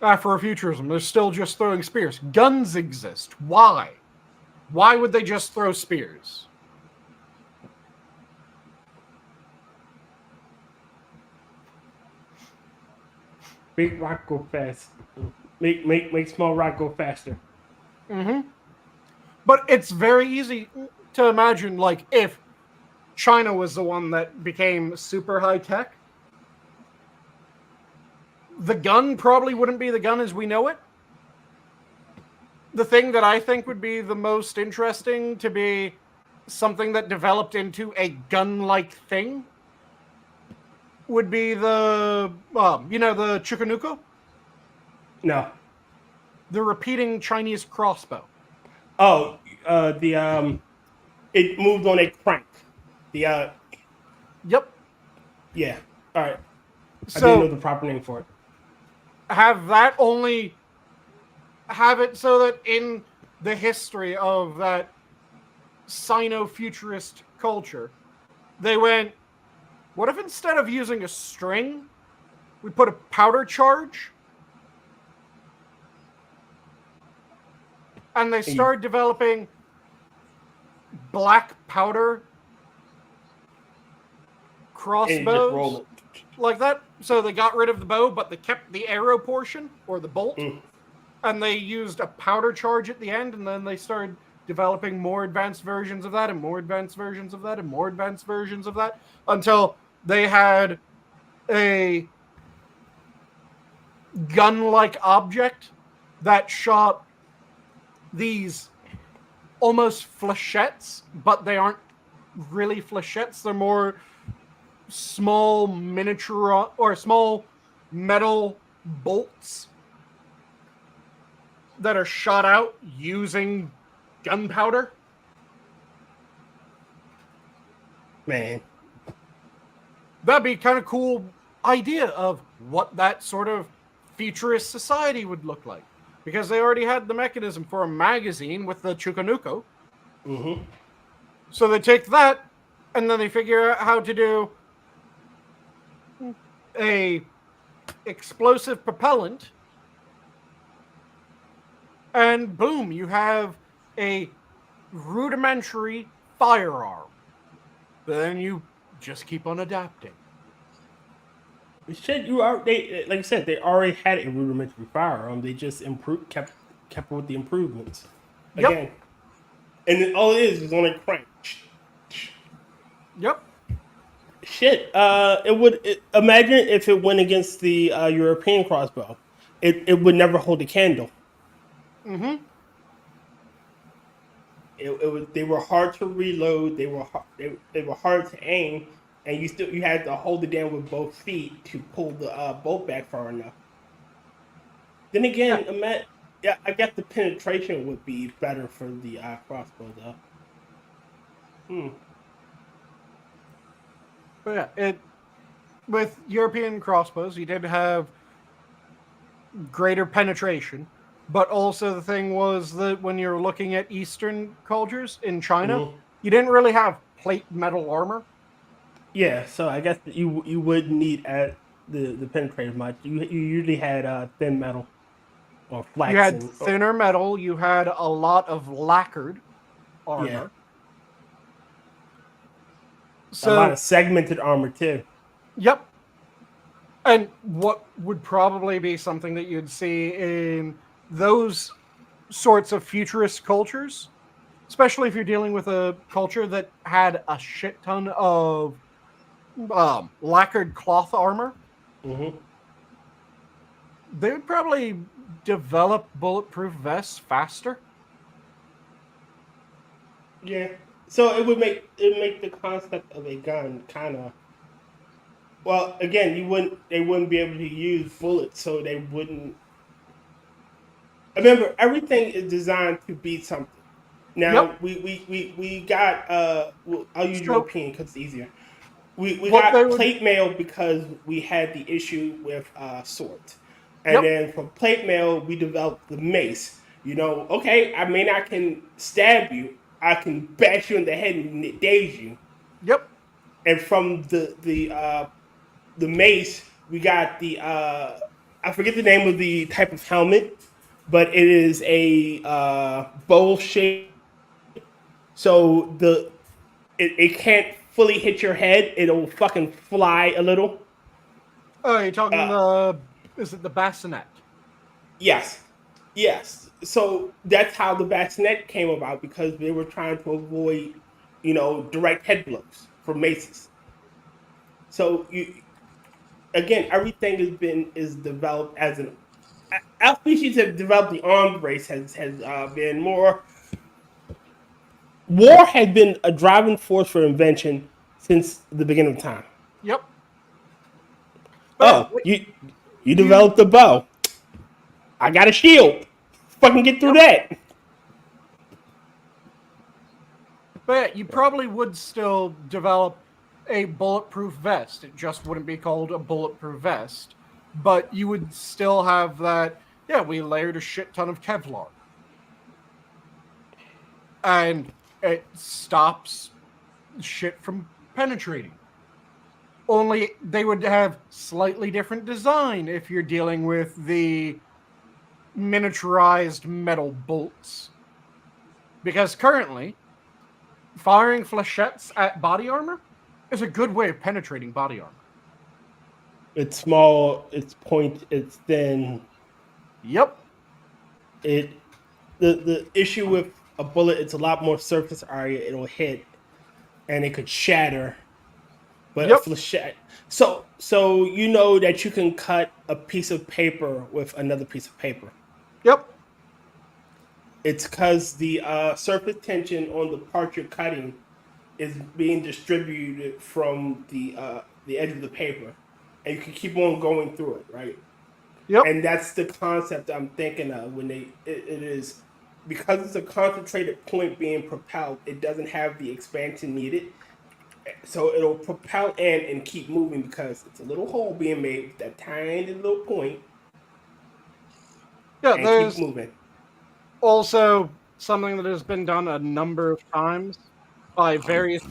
Speaker 1: Afrofuturism, they're still just throwing spears. Guns exist. Why? Why would they just throw spears?
Speaker 2: Big rock go fast. Make small rock go faster.
Speaker 1: But it's very easy to imagine, like, if China was the one that became super high tech, the gun probably wouldn't be the gun as we know it. The thing that I think would be the most interesting to be something that developed into a gun-like thing would be the, the Chukanuko?
Speaker 2: No.
Speaker 1: The repeating Chinese crossbow.
Speaker 2: Oh, it moved on a crank.
Speaker 1: Yep.
Speaker 2: Yeah. All right. I
Speaker 1: So
Speaker 2: didn't know the proper name for it.
Speaker 1: have it so that in the history of that Sino-futurist culture, they went, what if instead of using a string, we put a powder charge? And they started developing black powder crossbows like that. So they got rid of the bow, but they kept the arrow portion or the bolt. And they used a powder charge at the end, and then they started developing more advanced versions of that, and more advanced versions of that, and more advanced versions of that, until they had a gun-like object that shot these almost flechettes, but they aren't really flechettes. They're more small miniature or small metal bolts that are shot out using gunpowder.
Speaker 2: Man.
Speaker 1: That'd be kind of cool idea of what that sort of futurist society would look like. Because they already had the mechanism for a magazine with the Chukanuko. So they take that, and then they figure out how to do a explosive propellant, and boom, you have a rudimentary firearm. But then you just keep on adapting.
Speaker 2: Shit, like I said, they already had a rudimentary firearm. They just kept with the improvements. Again. And then all it is on a crank.
Speaker 1: Yep.
Speaker 2: Shit, imagine if it went against the European crossbow. It would never hold a candle. They were hard to reload. They were hard to aim, and you had to hold it down with both feet to pull the bolt back far enough. Then again, I guess the penetration would be better for the crossbow though.
Speaker 1: But yeah, with European crossbows, you did have greater penetration. But also the thing was that when you're looking at Eastern cultures in China, you didn't really have plate metal armor.
Speaker 2: Yeah, so I guess you wouldn't need the penetrator much. You usually had thin metal or flax.
Speaker 1: You had thinner metal. You had a lot of lacquered armor.
Speaker 2: Yeah. A lot
Speaker 1: So,
Speaker 2: of segmented armor too.
Speaker 1: yep. And what would probably be something that you'd see in those sorts of futurist cultures, especially if you're dealing with a culture that had a shit ton of lacquered cloth armor,
Speaker 2: Hmm.
Speaker 1: they would probably develop bulletproof vests faster.
Speaker 2: Yeah. So it would make the concept of a gun kind of, well, again, they wouldn't be able to use bullets, so they wouldn't. Remember, everything is designed to beat something.
Speaker 1: Yep.
Speaker 2: Now we got I'll use
Speaker 1: So
Speaker 2: European because it's easier. We
Speaker 1: what they
Speaker 2: got
Speaker 1: would,
Speaker 2: plate mail because we had the issue with swords, and
Speaker 1: yep,
Speaker 2: then from plate mail we developed the mace. Okay, I mean I can stab you, I can bash you in the head and daze you,
Speaker 1: yep.
Speaker 2: and from the mace we got the I forget the name of the type of helmet, but it is a bowl shape, so it can't fully hit your head. It'll fucking fly a little.
Speaker 1: Oh, you're talking
Speaker 2: Uh,
Speaker 1: the, is it the bassinet?
Speaker 2: yes, yes. So that's how the bassinet came about because they were trying to avoid, direct head blows from maces. So again, everything is developed as an. Our species have developed the armed race has been more. War has been a driving force for invention since the beginning of time.
Speaker 1: Yep. But yeah,
Speaker 2: Oh, you
Speaker 1: you,
Speaker 2: developed a bow. I got a shield. Fucking get through
Speaker 1: yep.
Speaker 2: that.
Speaker 1: But yeah, you probably would still develop a bulletproof vest. It just wouldn't be called a bulletproof vest. But you would still have that, yeah, we layered a shit ton of Kevlar. And it stops shit from penetrating. Only they would have slightly different design if you're dealing with the miniaturized metal bolts. Because currently, firing flechettes at body armor is a good way of penetrating body armor.
Speaker 2: It's small. It's point. It's thin.
Speaker 1: Yep.
Speaker 2: It the issue with a bullet. It's a lot more surface area. It'll hit, and it could shatter. But a
Speaker 1: Yep.
Speaker 2: flechette. So you know that you can cut a piece of paper with another piece of paper.
Speaker 1: Yep.
Speaker 2: It's because the surface tension on the part you're cutting is being distributed from the edge of the paper, and you can keep on going through it, right?
Speaker 1: Yep.
Speaker 2: And that's the concept I'm thinking of when it is, because it's a concentrated point being propelled. It doesn't have the expansion needed, so it'll propel in and keep moving because it's a little hole being made with that tiny little point
Speaker 1: Yeah,
Speaker 2: and keep
Speaker 1: there's
Speaker 2: moving.
Speaker 1: also something that has been done a number of times by various.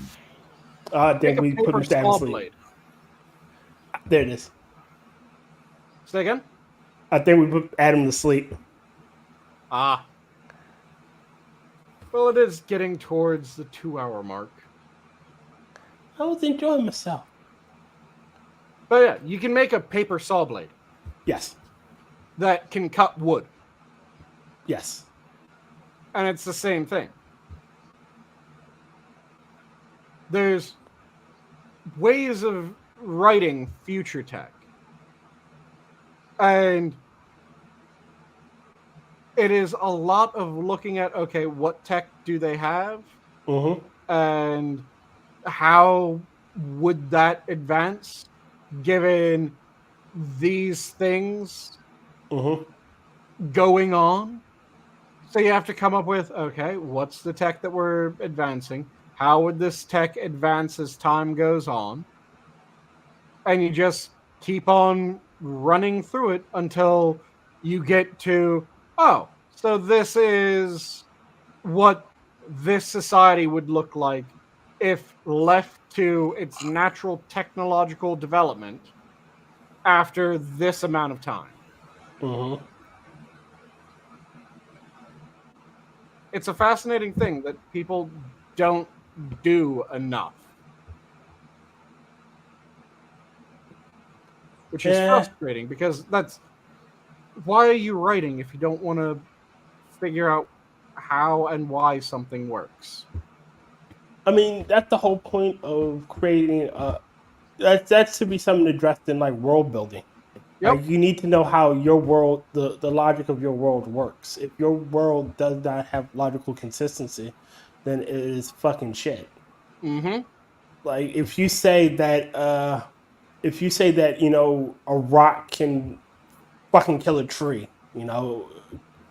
Speaker 2: I
Speaker 1: Make
Speaker 2: think
Speaker 1: a
Speaker 2: we put
Speaker 1: paper
Speaker 2: him down to
Speaker 1: saw
Speaker 2: sleep.
Speaker 1: blade.
Speaker 2: There it is.
Speaker 1: Say again?
Speaker 2: I think we put Adam to sleep.
Speaker 1: Ah. Well, it is getting towards the 2 hour mark.
Speaker 2: I was enjoying myself.
Speaker 1: But yeah, you can make a paper saw blade
Speaker 2: Yes.
Speaker 1: that can cut wood.
Speaker 2: Yes.
Speaker 1: And it's the same thing. There's ways of writing future tech. And it is a lot of looking at, okay, what tech do they have?
Speaker 2: Mm-hmm.
Speaker 1: And how would that advance given these things
Speaker 2: Mm-hmm.
Speaker 1: going on? So you have to come up with, okay, what's the tech that we're advancing? How would this tech advance as time goes on? And you just keep on running through it until you get to, oh, so this is what this society would look like if left to its natural technological development after this amount of time.
Speaker 2: Mm-hmm.
Speaker 1: It's a fascinating thing that people don't do enough. which is frustrating because that's why are you writing if you don't want to figure out how and why something works?
Speaker 2: I mean, that's the whole point of creating. That should be something addressed in like world building.
Speaker 1: Yep.
Speaker 2: Like you need to know how your world, the logic of your world works. If your world does not have logical consistency, then it is fucking shit.
Speaker 1: Mm-hmm.
Speaker 2: Like if you say that, you know, a rock can fucking kill a tree, you know,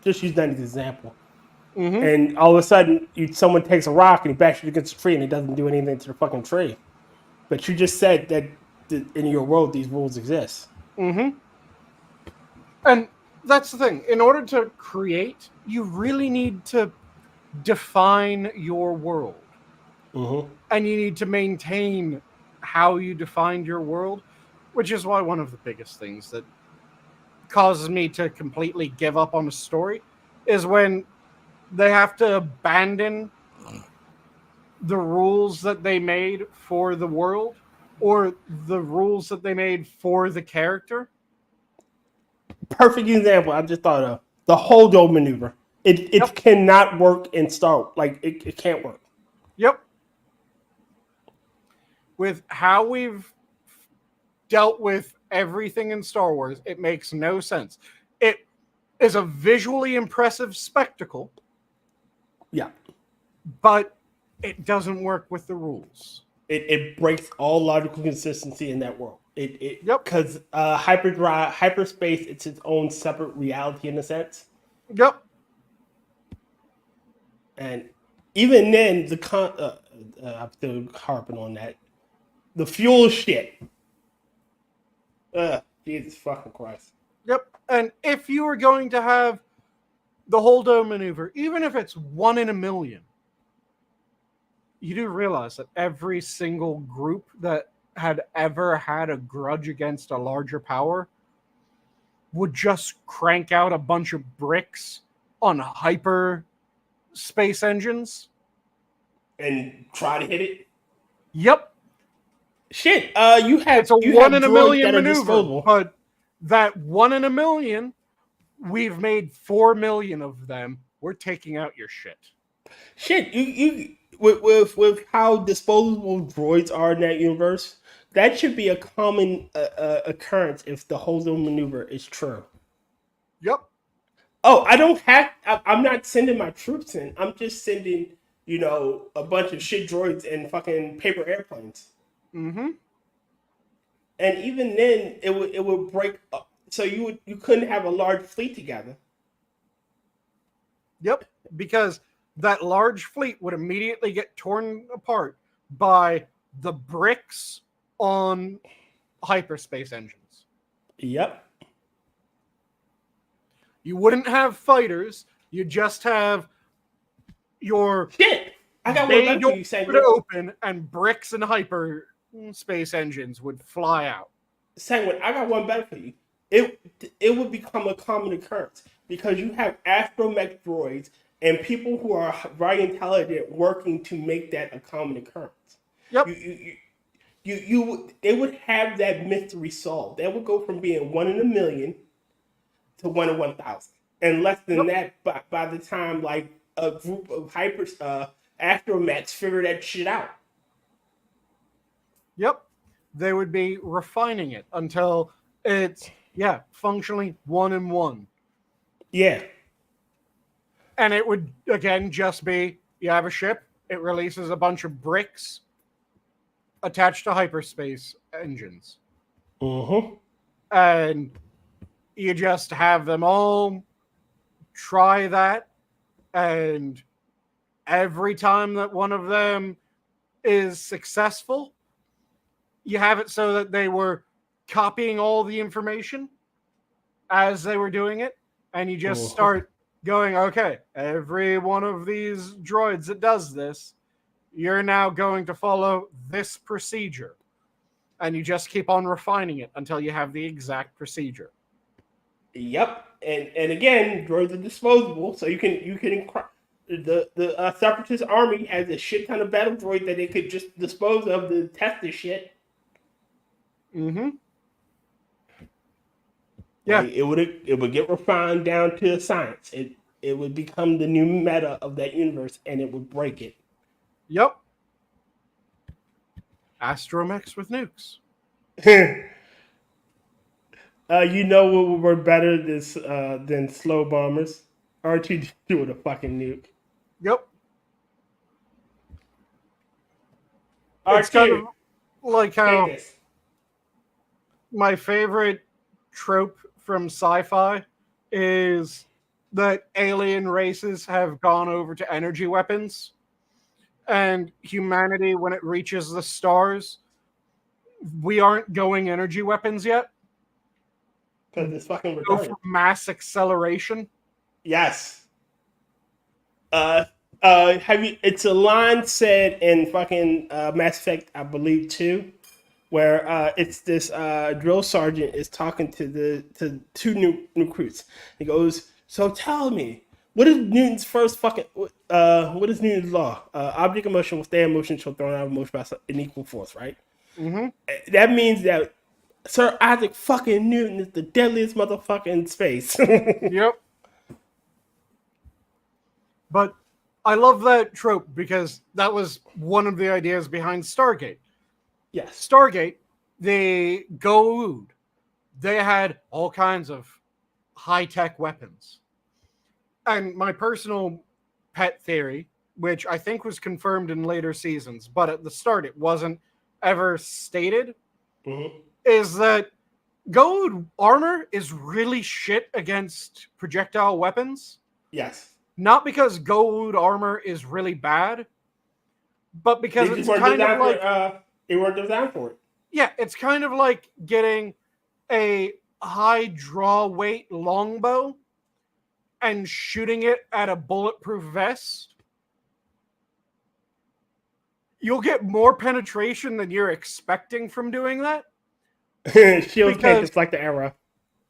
Speaker 2: just use that as an example.
Speaker 1: Mm-hmm.
Speaker 2: And all of a sudden, someone takes a rock and he bashes it against a tree and it doesn't do anything to the fucking tree. But you just said that in your world these rules exist.
Speaker 1: Mm-hmm. And that's the thing. In order to create, you really need to define your world.
Speaker 2: Mm-hmm.
Speaker 1: And you need to maintain how you defined your world, which is why one of the biggest things that causes me to completely give up on a story is when they have to abandon the rules that they made for the world or the rules that they made for the character.
Speaker 2: Perfect example I just thought of. The hold-on maneuver. It cannot work in Star. Like it can't work.
Speaker 1: Yep. With how we've dealt with everything in Star Wars, it makes no sense. It is a visually impressive spectacle.
Speaker 2: Yeah.
Speaker 1: But it doesn't work with the rules.
Speaker 2: It breaks all logical consistency in that world. Yep. Because hyperspace, it's its own separate reality in a sense.
Speaker 1: Yep.
Speaker 2: And even then, I'm still harping on that. The fuel shit. Jesus fucking Christ.
Speaker 1: Yep. And if you were going to have the hold-on maneuver, even if it's 1 in a million, you do realize that every single group that had ever had a grudge against a larger power would just crank out a bunch of bricks on hyper space engines
Speaker 2: and try to hit it.
Speaker 1: Yep.
Speaker 2: Shit. You have
Speaker 1: it's a
Speaker 2: you
Speaker 1: 1
Speaker 2: have
Speaker 1: in a million maneuver, but that 1 in a million, we've made 4 million of them. We're taking out your shit.
Speaker 2: Shit. You with how disposable droids are in that universe, that should be a common occurrence if the hold-on maneuver is true.
Speaker 1: Yep.
Speaker 2: Oh, I'm not sending my troops in. I'm just sending, you know, a bunch of shit droids and fucking paper airplanes.
Speaker 1: Mm-hmm.
Speaker 2: And even then, it would break up. So you couldn't have a large fleet together.
Speaker 1: Yep, because that large fleet would immediately get torn apart by the bricks on hyperspace engines.
Speaker 2: Yep.
Speaker 1: You wouldn't have fighters. You just have your
Speaker 2: shit. I got one better for you, Sanguine.
Speaker 1: Open and bricks and hyperspace engines would fly out.
Speaker 2: Sanguine, I got one better for you. It would become a common occurrence because you have astromech droids and people who are very intelligent working to make that a common occurrence.
Speaker 1: Yep.
Speaker 2: They would have that mystery solved. They would go from being 1 in a million to 1 in 1,000, and less than that by the time like a group of astromechs figure that shit out.
Speaker 1: Yep, they would be refining it until it's functionally 1 in 1.
Speaker 2: Yeah.
Speaker 1: And it would, again, just be, you have a ship, it releases a bunch of bricks attached to hyperspace engines.
Speaker 2: Mm-hmm.
Speaker 1: And you just have them all try that, and every time that one of them is successful, you have it so that they were copying all the information as they were doing it, and you just start going, okay, every one of these droids that does this, you're now going to follow this procedure. And you just keep on refining it until you have the exact procedure.
Speaker 2: Yep. And again, droids are disposable, so you can the separatist army has a shit ton of battle droids that they could just dispose of to test this shit.
Speaker 1: Mm-hmm. Yeah.
Speaker 2: Like, it would get refined down to science. It would become the new meta of that universe, and it would break it.
Speaker 1: Yep. Astromechs with nukes.
Speaker 2: You know what would work better than slow bombers? R2D2 with a fucking nuke.
Speaker 1: Yep. It's
Speaker 2: R2,
Speaker 1: kind of like how
Speaker 2: this.
Speaker 1: my favorite trope from sci-fi is that alien races have gone over to energy weapons, and humanity, when it reaches the stars, we aren't going energy weapons yet.
Speaker 2: Because it's fucking
Speaker 1: Go
Speaker 2: retarded.
Speaker 1: for mass acceleration.
Speaker 2: Yes. Have you? It's a line said in fucking Mass Effect, I believe, 2, where it's this drill sergeant is talking to two new recruits. He goes, "So tell me, what is Newton's first fucking what is Newton's law? Object in motion will stay in motion until thrown out of motion by an equal force, right?
Speaker 1: Mm-hmm.
Speaker 2: That means that Sir Isaac fucking Newton is the deadliest motherfucker in space."
Speaker 1: Yep. But I love that trope because that was one of the ideas behind Stargate.
Speaker 2: Yes.
Speaker 1: Stargate, the Goa'uld, they had all kinds of high-tech weapons. And my personal pet theory, which I think was confirmed in later seasons, but at the start it wasn't ever stated, is that Goa'uld armor is really shit against projectile weapons.
Speaker 2: Yes.
Speaker 1: Not because Goa'uld armor is really bad, but because it's kind of like
Speaker 2: they weren't designed for it.
Speaker 1: Yeah, it's kind of like getting a high draw weight longbow and shooting it at a bulletproof vest. You'll get more penetration than you're expecting from doing that.
Speaker 2: Shields can't deflect the arrow.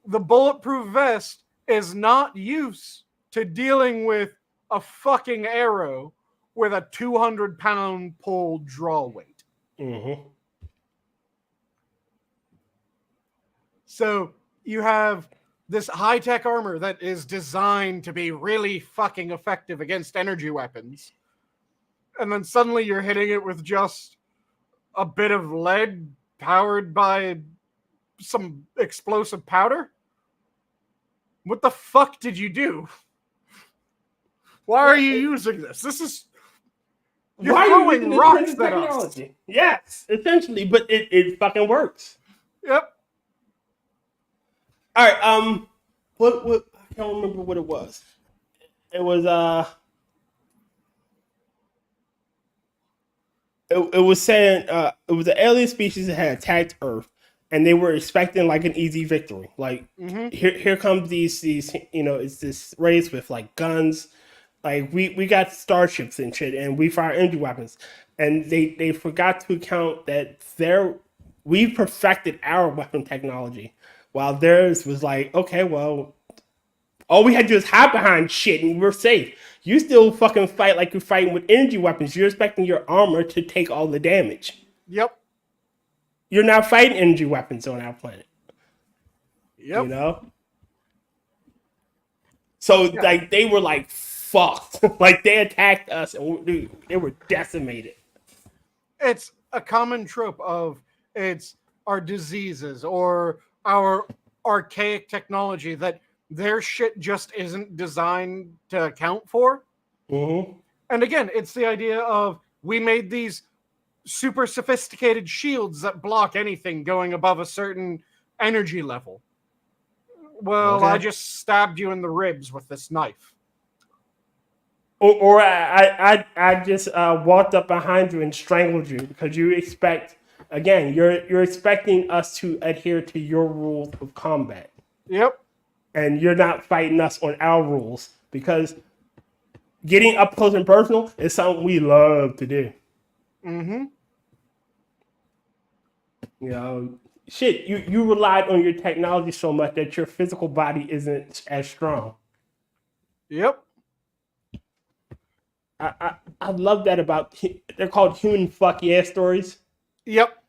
Speaker 1: The bulletproof vest is not used to dealing with a fucking arrow with a 200-pound pull draw weight.
Speaker 2: Mm-hmm.
Speaker 1: So you have this high-tech armor that is designed to be really fucking effective against energy weapons. And then suddenly you're hitting it with just a bit of lead powered by some explosive powder? What the fuck did you do? Why are you using this? This is... You're throwing rocks at us.
Speaker 2: Yes, essentially, but it fucking works.
Speaker 1: Yep.
Speaker 2: All right, what I can't remember what it was. It was it was saying it was an alien species that had attacked Earth, and they were expecting like an easy victory. Like here comes these it's this race with like guns. Like we got starships and shit, and we fire energy weapons, and they forgot to account that we perfected our weapon technology, while theirs was like, okay, well, all we had to do is hide behind shit and we're safe. You still fucking fight like you're fighting with energy weapons. You're expecting your armor to take all the damage.
Speaker 1: Yep.
Speaker 2: You're not fighting energy weapons on our planet.
Speaker 1: Yep.
Speaker 2: You know? So like they were like fucked. Like they attacked us and they were decimated.
Speaker 1: It's a common trope of it's our diseases or our archaic technology that their shit just isn't designed to account for.
Speaker 2: Mm-hmm.
Speaker 1: And again, it's the idea of we made these super sophisticated shields that block anything going above a certain energy level. Well, I just stabbed you in the ribs with this knife.
Speaker 2: Or I just walked up behind you and strangled you because you expect, again, you're expecting us to adhere to your rules of combat.
Speaker 1: Yep.
Speaker 2: And you're not fighting us on our rules because getting up close and personal is something we love to do.
Speaker 1: Mm-hmm.
Speaker 2: You know, shit, you relied on your technology so much that your physical body isn't as strong.
Speaker 1: Yep.
Speaker 2: I love that about, they're called human fuck yeah stories.
Speaker 1: Yep.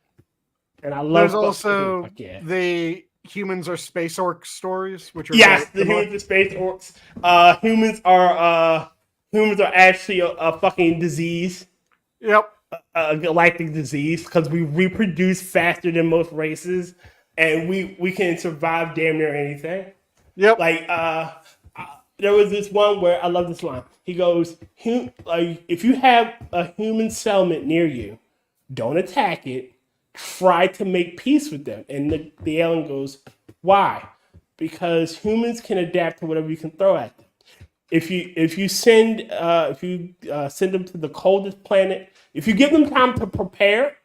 Speaker 2: And I love
Speaker 1: There's also the humans are space orc stories, which are
Speaker 2: Yes,
Speaker 1: very
Speaker 2: the
Speaker 1: similar.
Speaker 2: humans are space orcs. Humans are actually a fucking disease,
Speaker 1: Yep.
Speaker 2: a galactic disease, because we reproduce faster than most races, and we can survive damn near anything.
Speaker 1: Yep.
Speaker 2: Like there was this one where I love this line. He goes, like, if you have a human settlement near you, don't attack it. Try to make peace with them. And the alien goes, why? Because humans can adapt to whatever you can throw at them. If you send them to the coldest planet, if you give them time to prepare,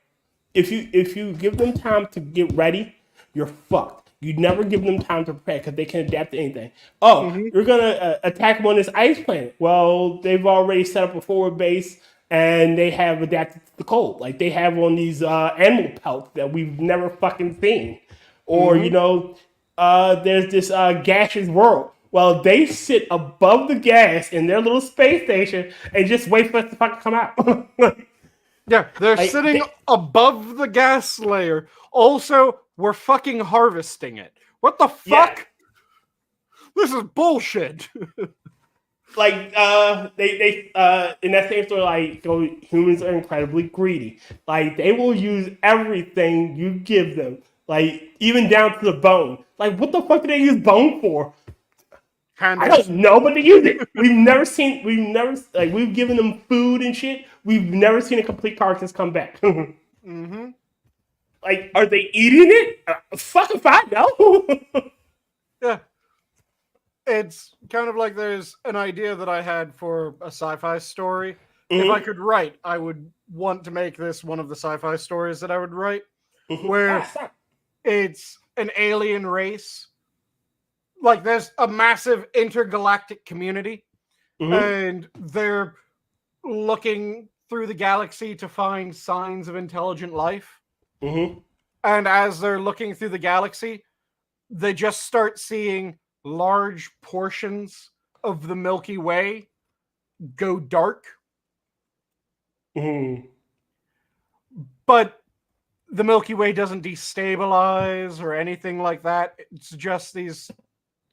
Speaker 2: if you give them time to get ready, you're fucked. You never give them time to prepare because they can adapt to anything. Oh, you're gonna attack them on this ice planet. Well, they've already set up a forward base and they have adapted to the cold. Like they have on these animal pelts that we've never fucking seen. Or there's this gaseous world. Well, they sit above the gas in their little space station and just wait for us to fucking come out.
Speaker 1: Yeah, they're
Speaker 2: Like,
Speaker 1: sitting above the gas layer. Also, we're fucking harvesting it. What the fuck?
Speaker 2: Yeah.
Speaker 1: This is bullshit.
Speaker 2: Like they in that same story, like humans are incredibly greedy. Like they will use everything you give them, like even down to the bone. Like what the fuck do they use bone for? I don't know, but they use it. We've never we've given them food and shit. We've never seen a complete carcass come back.
Speaker 1: Mm-hmm.
Speaker 2: Like, are they eating it? Fuck if I know.
Speaker 1: Yeah. It's kind of like there's an idea that I had for a sci-fi story. If I could write, I would want to make this one of the sci-fi stories that I would write, where it's an alien race. Like there's a massive intergalactic community, and they're looking through the galaxy to find signs of intelligent life. And as they're looking through the galaxy, they just start seeing large portions of the Milky Way go dark. But the Milky Way doesn't destabilize or anything like that. It's just these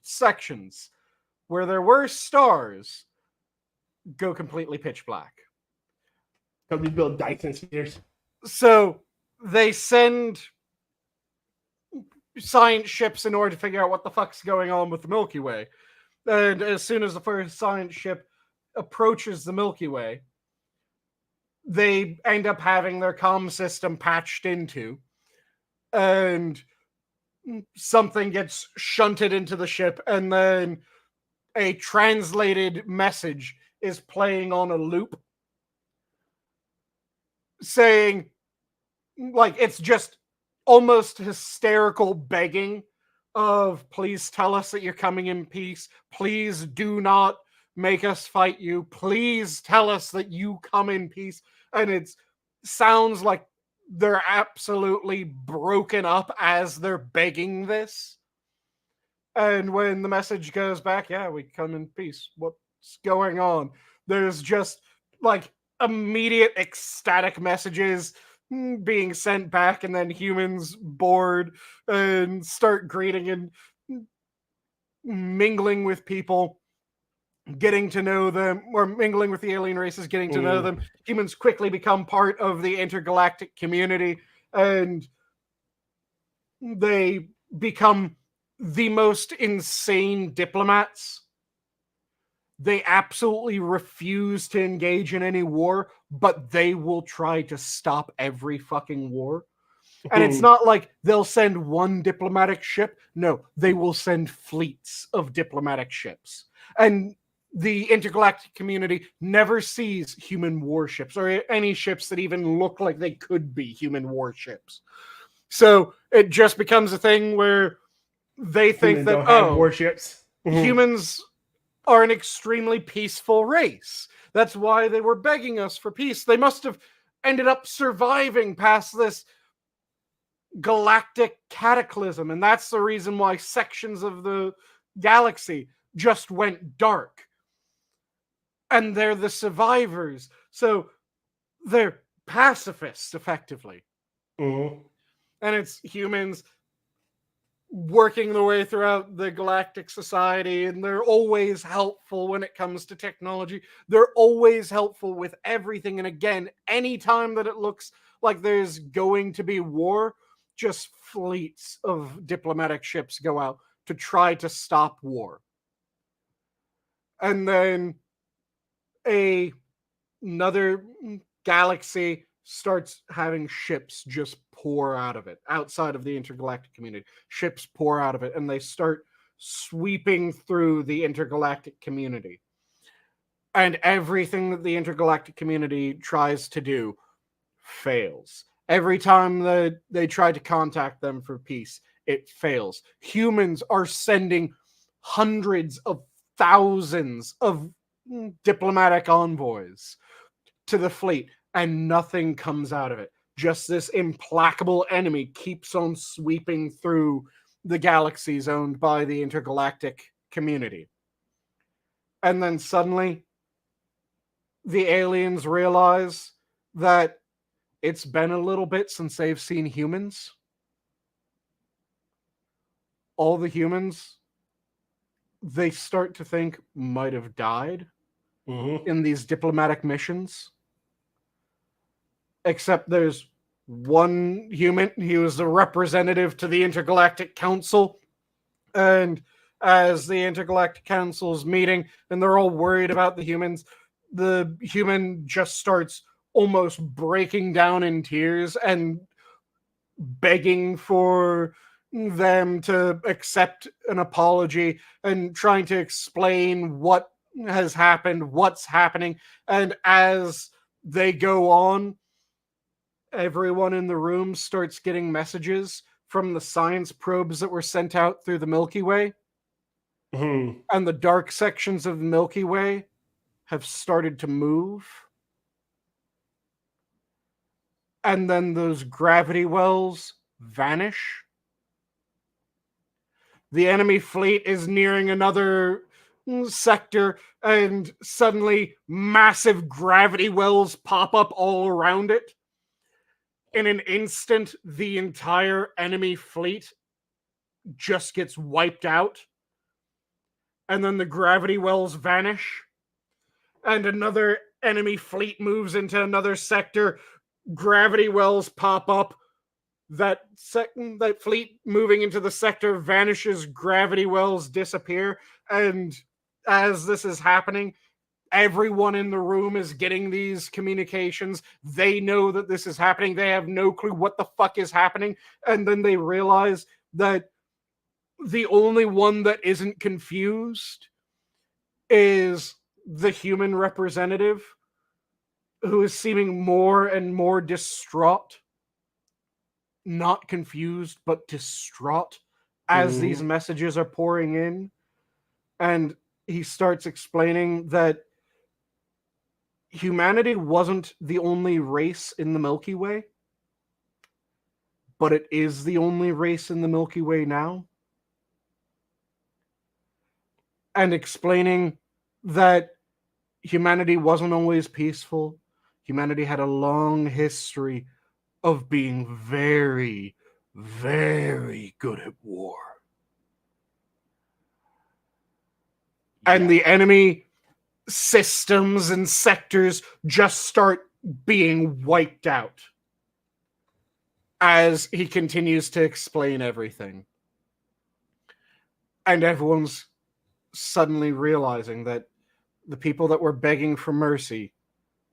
Speaker 1: sections where there were stars go completely pitch black.
Speaker 2: Because we build Dyson spheres.
Speaker 1: So they send science ships in order to figure out what the fuck's going on with the Milky Way. And as soon as the first science ship approaches the Milky Way, they end up having their comm system patched into, and something gets shunted into the ship, and then a translated message is playing on a loop saying, like, it's just almost hysterical begging of, please tell us that you're coming in peace. Please do not make us fight you. Please tell us that you come in peace. And it sounds like they're absolutely broken up as they're begging this. And when the message goes back, yeah, we come in peace. What's going on? There's just like immediate ecstatic messages being sent back, and then humans bored and start greeting and mingling with people, getting to know them, or mingling with the alien races, getting to know them. Humans quickly become part of the intergalactic community, and they become the most insane diplomats. They absolutely refuse to engage in any war, but they will try to stop every fucking war. And it's not like they'll send one diplomatic ship. No, they will send fleets of diplomatic ships. And the intergalactic community never sees human warships or any ships that even look like they could be human warships. So it just becomes a thing where they think that,
Speaker 2: warships.
Speaker 1: Humans are an extremely peaceful race. That's why they were begging us for peace. They must have ended up surviving past this galactic cataclysm, and that's the reason why sections of the galaxy just went dark. And they're the survivors. So they're pacifists, effectively. And it's humans working their way throughout the Galactic Society, and they're always helpful when it comes to technology. They're always helpful with everything. And again, anytime that it looks like there's going to be war, just fleets of diplomatic ships go out to try to stop war. And then another galaxy starts having ships just pour out of it, outside of the intergalactic community. Ships pour out of it, and they start sweeping through the intergalactic community. And everything that the intergalactic community tries to do fails. Every time that they try to contact them for peace, it fails. Humans are sending hundreds of thousands of diplomatic envoys to the fleet, and nothing comes out of it. Just this implacable enemy keeps on sweeping through the galaxies owned by the intergalactic community. And then suddenly, the aliens realize that it's been a little bit since they've seen humans. All the humans, they start to think, might have died in these diplomatic missions. Except there's one human. He was the representative to the Intergalactic Council. And as the Intergalactic Council's meeting, and they're all worried about the humans, the human just starts almost breaking down in tears and begging for them to accept an apology and trying to explain what has happened, what's happening. And as they go on, everyone in the room starts getting messages from the science probes that were sent out through the Milky Way. And the dark sections of the Milky Way have started to move. And then those gravity wells vanish. The enemy fleet is nearing another sector, and suddenly massive gravity wells pop up all around it. In an instant, the entire enemy fleet just gets wiped out. And then the gravity wells vanish. And another enemy fleet moves into another sector. Gravity wells pop up. That fleet moving into the sector vanishes. Gravity wells disappear. And as this is happening, everyone in the room is getting these communications. They know that this is happening. They have no clue what the fuck is happening. And then they realize that the only one that isn't confused is the human representative, who is seeming more and more distraught. Not confused, but distraught as these messages are pouring in. And he starts explaining that humanity wasn't the only race in the Milky Way, but it is the only race in the Milky Way now. And explaining that humanity wasn't always peaceful. Humanity had a long history of being very, very good at war. And the enemy systems and sectors just start being wiped out as he continues to explain everything. And everyone's suddenly realizing that the people that were begging for mercy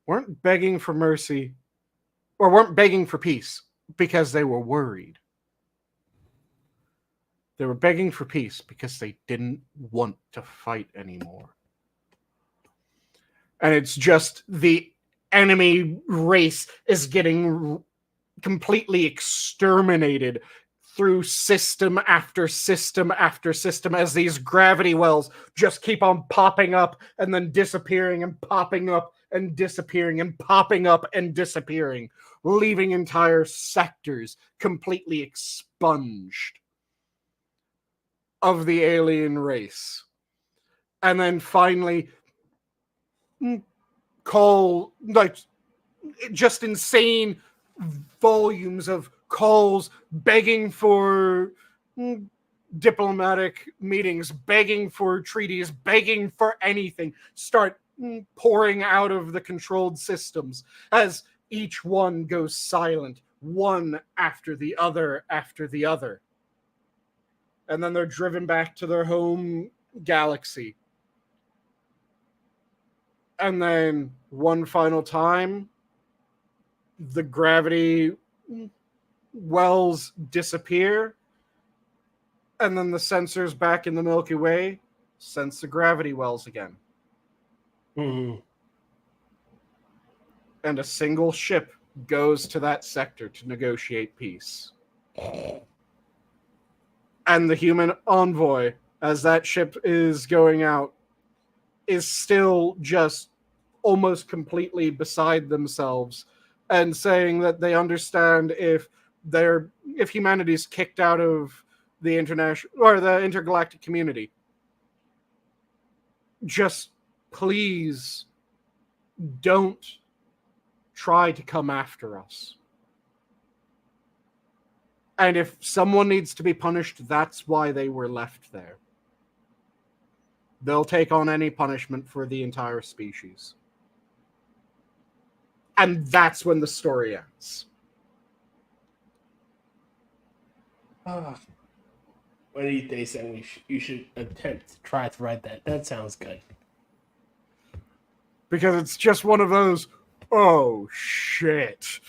Speaker 1: weren't begging for mercy, or weren't begging for peace because they were worried. They were begging for peace because they didn't want to fight anymore. And it's just the enemy race is getting completely exterminated through system after system after system, as these gravity wells just keep on popping up and then disappearing and popping up and disappearing and popping up and disappearing, leaving entire sectors completely expunged of the alien race. And then finally, just insane volumes of calls begging for diplomatic meetings, begging for treaties, begging for anything, start pouring out of the controlled systems as each one goes silent, one after the other after the other. And then they're driven back to their home galaxy. And then one final time, the gravity wells disappear, and then the sensors back in the Milky Way sense the gravity wells again.
Speaker 2: Mm-hmm.
Speaker 1: And a single ship goes to that sector to negotiate peace. And the human envoy, as that ship is going out, is still just almost completely beside themselves and saying that they understand if humanity's kicked out of the international or the intergalactic community, just please don't try to come after us. And if someone needs to be punished, that's why they were left there. They'll take on any punishment for the entire species. And that's when the story ends.
Speaker 2: What do you think, Sam? You should attempt to try to write that. That sounds good.
Speaker 1: Because it's just one of those, oh shit.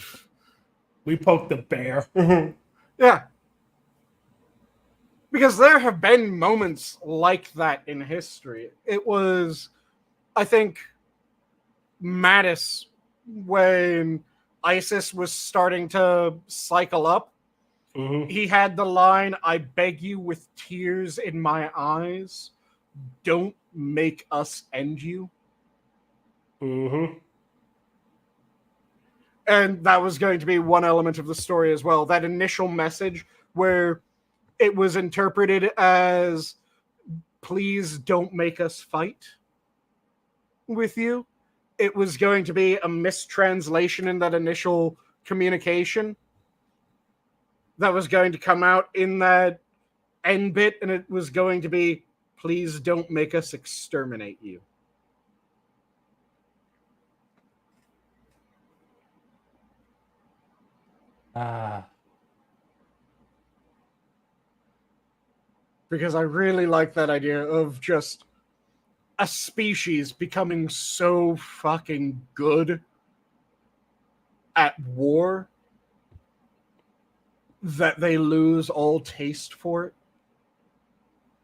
Speaker 2: We poked the bear.
Speaker 1: Yeah. Because there have been moments like that in history. It was, I think, Mattis, when ISIS was starting to cycle up.
Speaker 2: Mm-hmm.
Speaker 1: He had the line, I beg you with tears in my eyes, don't make us end you.
Speaker 2: Mm-hmm.
Speaker 1: And that was going to be one element of the story as well. That initial message where it was interpreted as, please don't make us fight with you. It was going to be a mistranslation in that initial communication that was going to come out in that end bit, and it was going to be, please don't make us exterminate you. Because I really like that idea of just a species becoming so fucking good at war that they lose all taste for it.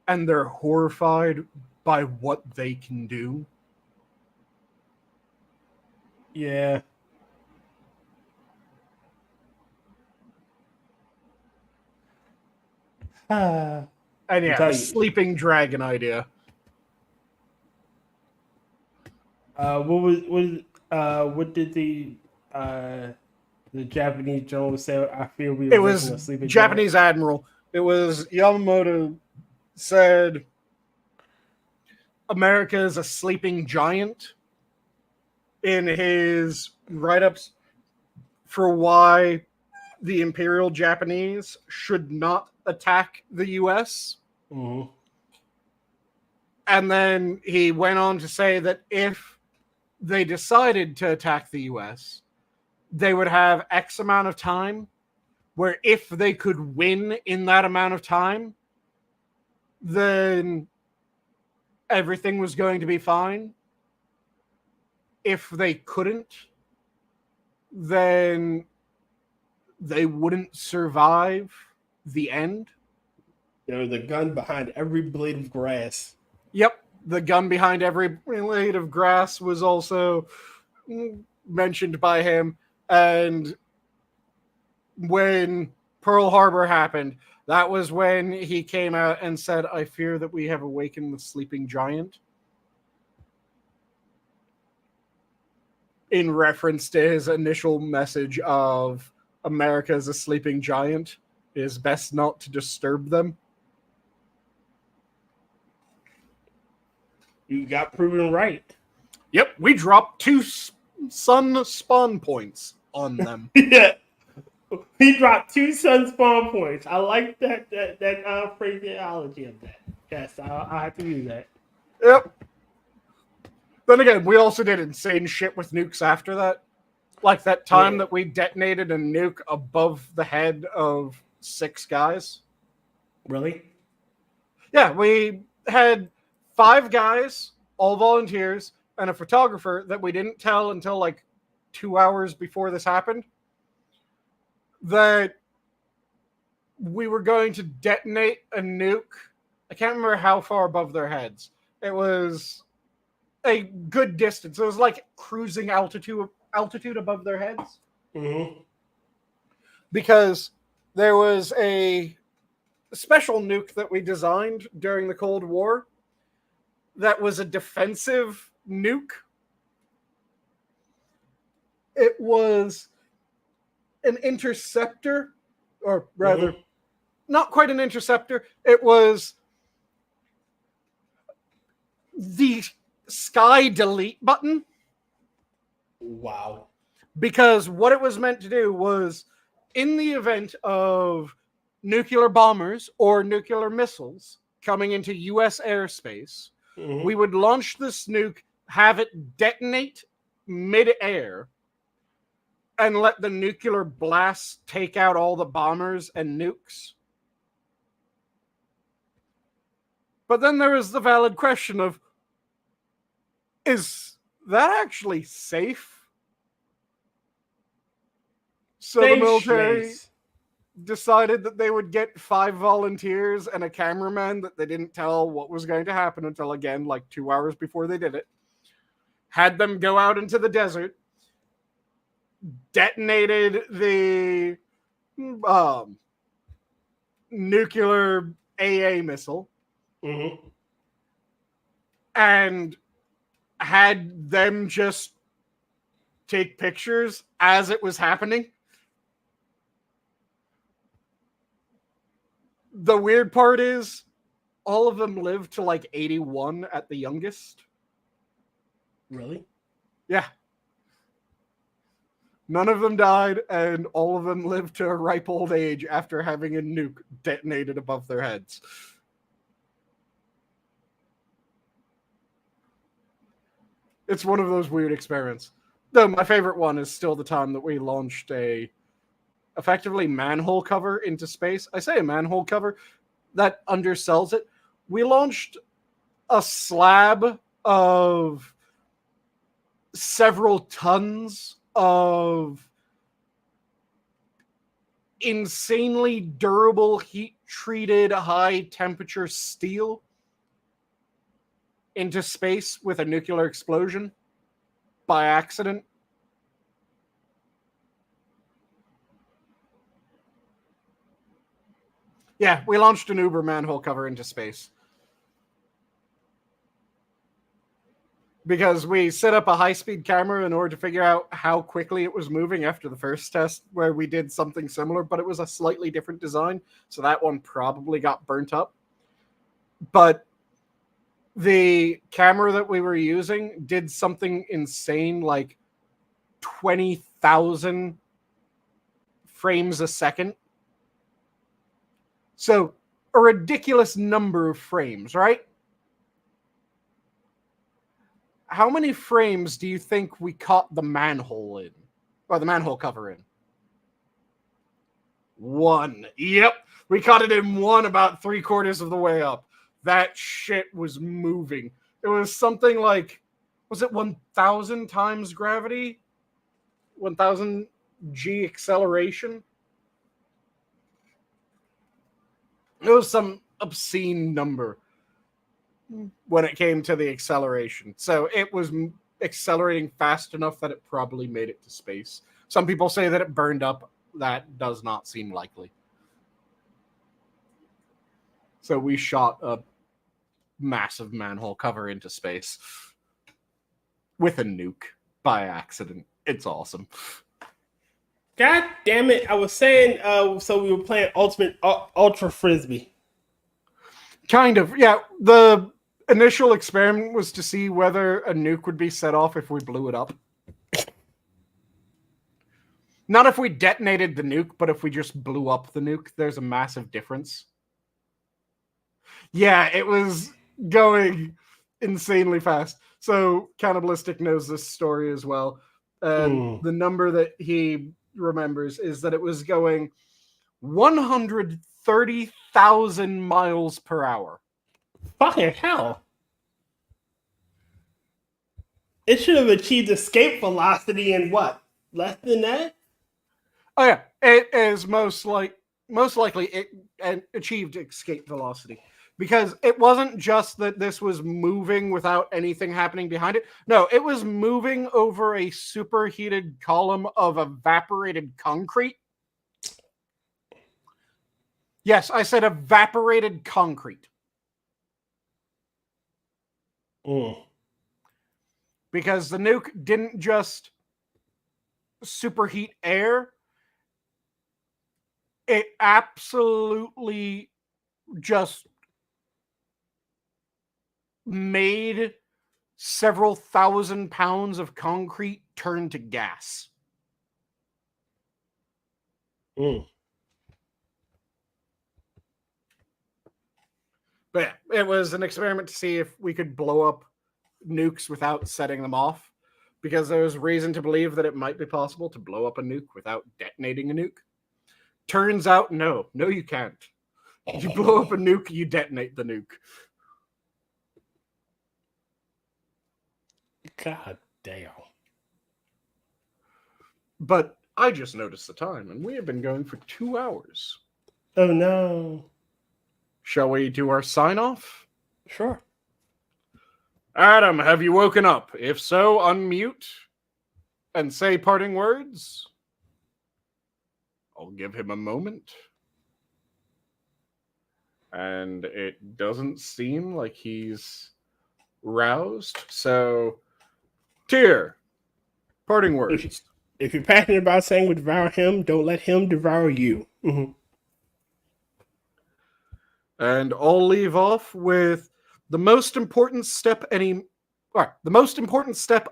Speaker 1: And they're horrified by what they can do.
Speaker 2: Yeah.
Speaker 1: And yeah, the sleeping dragon idea.
Speaker 2: What did the Japanese general say? I feel we
Speaker 1: It
Speaker 2: were
Speaker 1: was
Speaker 2: a sleeping
Speaker 1: Japanese
Speaker 2: giant?
Speaker 1: admiral. It was Yamamoto said America is a sleeping giant in his write-ups for why the Imperial Japanese should not attack the US.
Speaker 2: Mm-hmm.
Speaker 1: And then he went on to say that if they decided to attack the US, they would have X amount of time where if they could win in that amount of time, then everything was going to be fine. If they couldn't, then they wouldn't survive the end.
Speaker 2: There was a gun behind every blade of grass.
Speaker 1: Yep, the gun behind every blade of grass was also mentioned by him. And when Pearl Harbor happened, that was when he came out and said, I fear that we have awakened the sleeping giant. In reference to his initial message of America is a sleeping giant, it is best not to disturb them.
Speaker 2: You got proven right.
Speaker 1: Yep, we dropped 2 sun spawn points on them.
Speaker 2: Yeah. We dropped 2 sun spawn points. I like that phraseology of that. Yes, I'll have to use that.
Speaker 1: Yep. Then again, we also did insane shit with nukes after that. Like that time that we detonated a nuke above the head of 6 guys.
Speaker 2: Really?
Speaker 1: Yeah, we had 5 guys, all volunteers, and a photographer that we didn't tell until like 2 hours before this happened, that we were going to detonate a nuke. I can't remember how far above their heads. It was a good distance. It was like cruising altitude above their heads.
Speaker 2: Mm-hmm.
Speaker 1: Because there was a special nuke that we designed during the Cold War that was a defensive nuke. It was an interceptor, or rather, not quite an interceptor. It was the sky delete button.
Speaker 2: Wow.
Speaker 1: Because what it was meant to do was, in the event of nuclear bombers or nuclear missiles coming into U.S. airspace, we would launch this nuke, have it detonate mid-air, and let the nuclear blast take out all the bombers and nukes. But then there is the valid question of, is that actually safe? So the military decided that they would get 5 volunteers and a cameraman that they didn't tell what was going to happen until, again, like 2 hours before they did it. Had them go out into the desert, detonated the nuclear AA missile, and had them just take pictures as it was happening. The weird part is all of them lived to like 81 at the youngest.
Speaker 2: Really?
Speaker 1: Yeah. None of them died, and all of them lived to a ripe old age after having a nuke detonated above their heads. It's one of those weird experiments. Though my favorite one is still the time that we launched a effectively manhole cover into space. I say a manhole cover, that undersells it. We launched a slab of several tons of insanely durable, heat-treated, high-temperature steel into space with a nuclear explosion by accident. Yeah, we launched an Uber manhole cover into space. Because we set up a high-speed camera in order to figure out how quickly it was moving after the first test, where we did something similar, but it was a slightly different design, so that one probably got burnt up. But the camera that we were using did something insane, like 20,000 frames a second. So, a ridiculous number of frames, right? How many frames do you think we caught the manhole in? Or the manhole cover in? 1. Yep. We caught it in 1 about 3/4 of the way up. That shit was moving. It was something like, was it 1,000 times gravity? 1,000 G acceleration? It was some obscene number when it came to the acceleration. So it was accelerating fast enough that it probably made it to space. Some people say that it burned up. That does not seem likely. So we shot a massive manhole cover into space with a nuke by accident. It's awesome.
Speaker 2: God damn it. I was saying, so we were playing Ultra Frisbee.
Speaker 1: Kind of, yeah. The initial experiment was to see whether a nuke would be set off if we blew it up. Not if we detonated the nuke, but if we just blew up the nuke, there's a massive difference. Yeah, it was going insanely fast. So Cannibalistic knows this story as well. And the number that he remembers is that it was going 130,000 miles per hour.
Speaker 2: Fucking hell. It should have achieved escape velocity in what? Less than that?
Speaker 1: Oh yeah, it is most likely it achieved escape velocity. Because it wasn't just that this was moving without anything happening behind it. No, it was moving over a superheated column of evaporated concrete. Yes, I said evaporated concrete. Because the nuke didn't just superheat air. It absolutely just made several thousand pounds of concrete turn to gas. But yeah, it was an experiment to see if we could blow up nukes without setting them off, because there was reason to believe that it might be possible to blow up a nuke without detonating a nuke. Turns out, no, you can't. You blow up a nuke, you detonate the nuke.
Speaker 2: God damn.
Speaker 1: But I just noticed the time, and we have been going for 2 hours.
Speaker 2: Oh no.
Speaker 1: Shall we do our sign-off?
Speaker 2: Sure.
Speaker 1: Adam, have you woken up? If so, unmute and say parting words. I'll give him a moment. And it doesn't seem like he's roused. So, Tyr, parting words.
Speaker 2: If you're passionate about saying we devour him, don't let him devour you.
Speaker 1: And I'll leave off with the most important step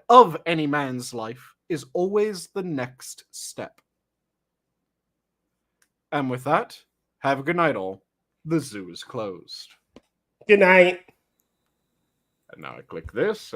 Speaker 1: of any man's life is always the next step. And with that, have a good night, all. The zoo is closed.
Speaker 2: Good night.
Speaker 1: And now I click this.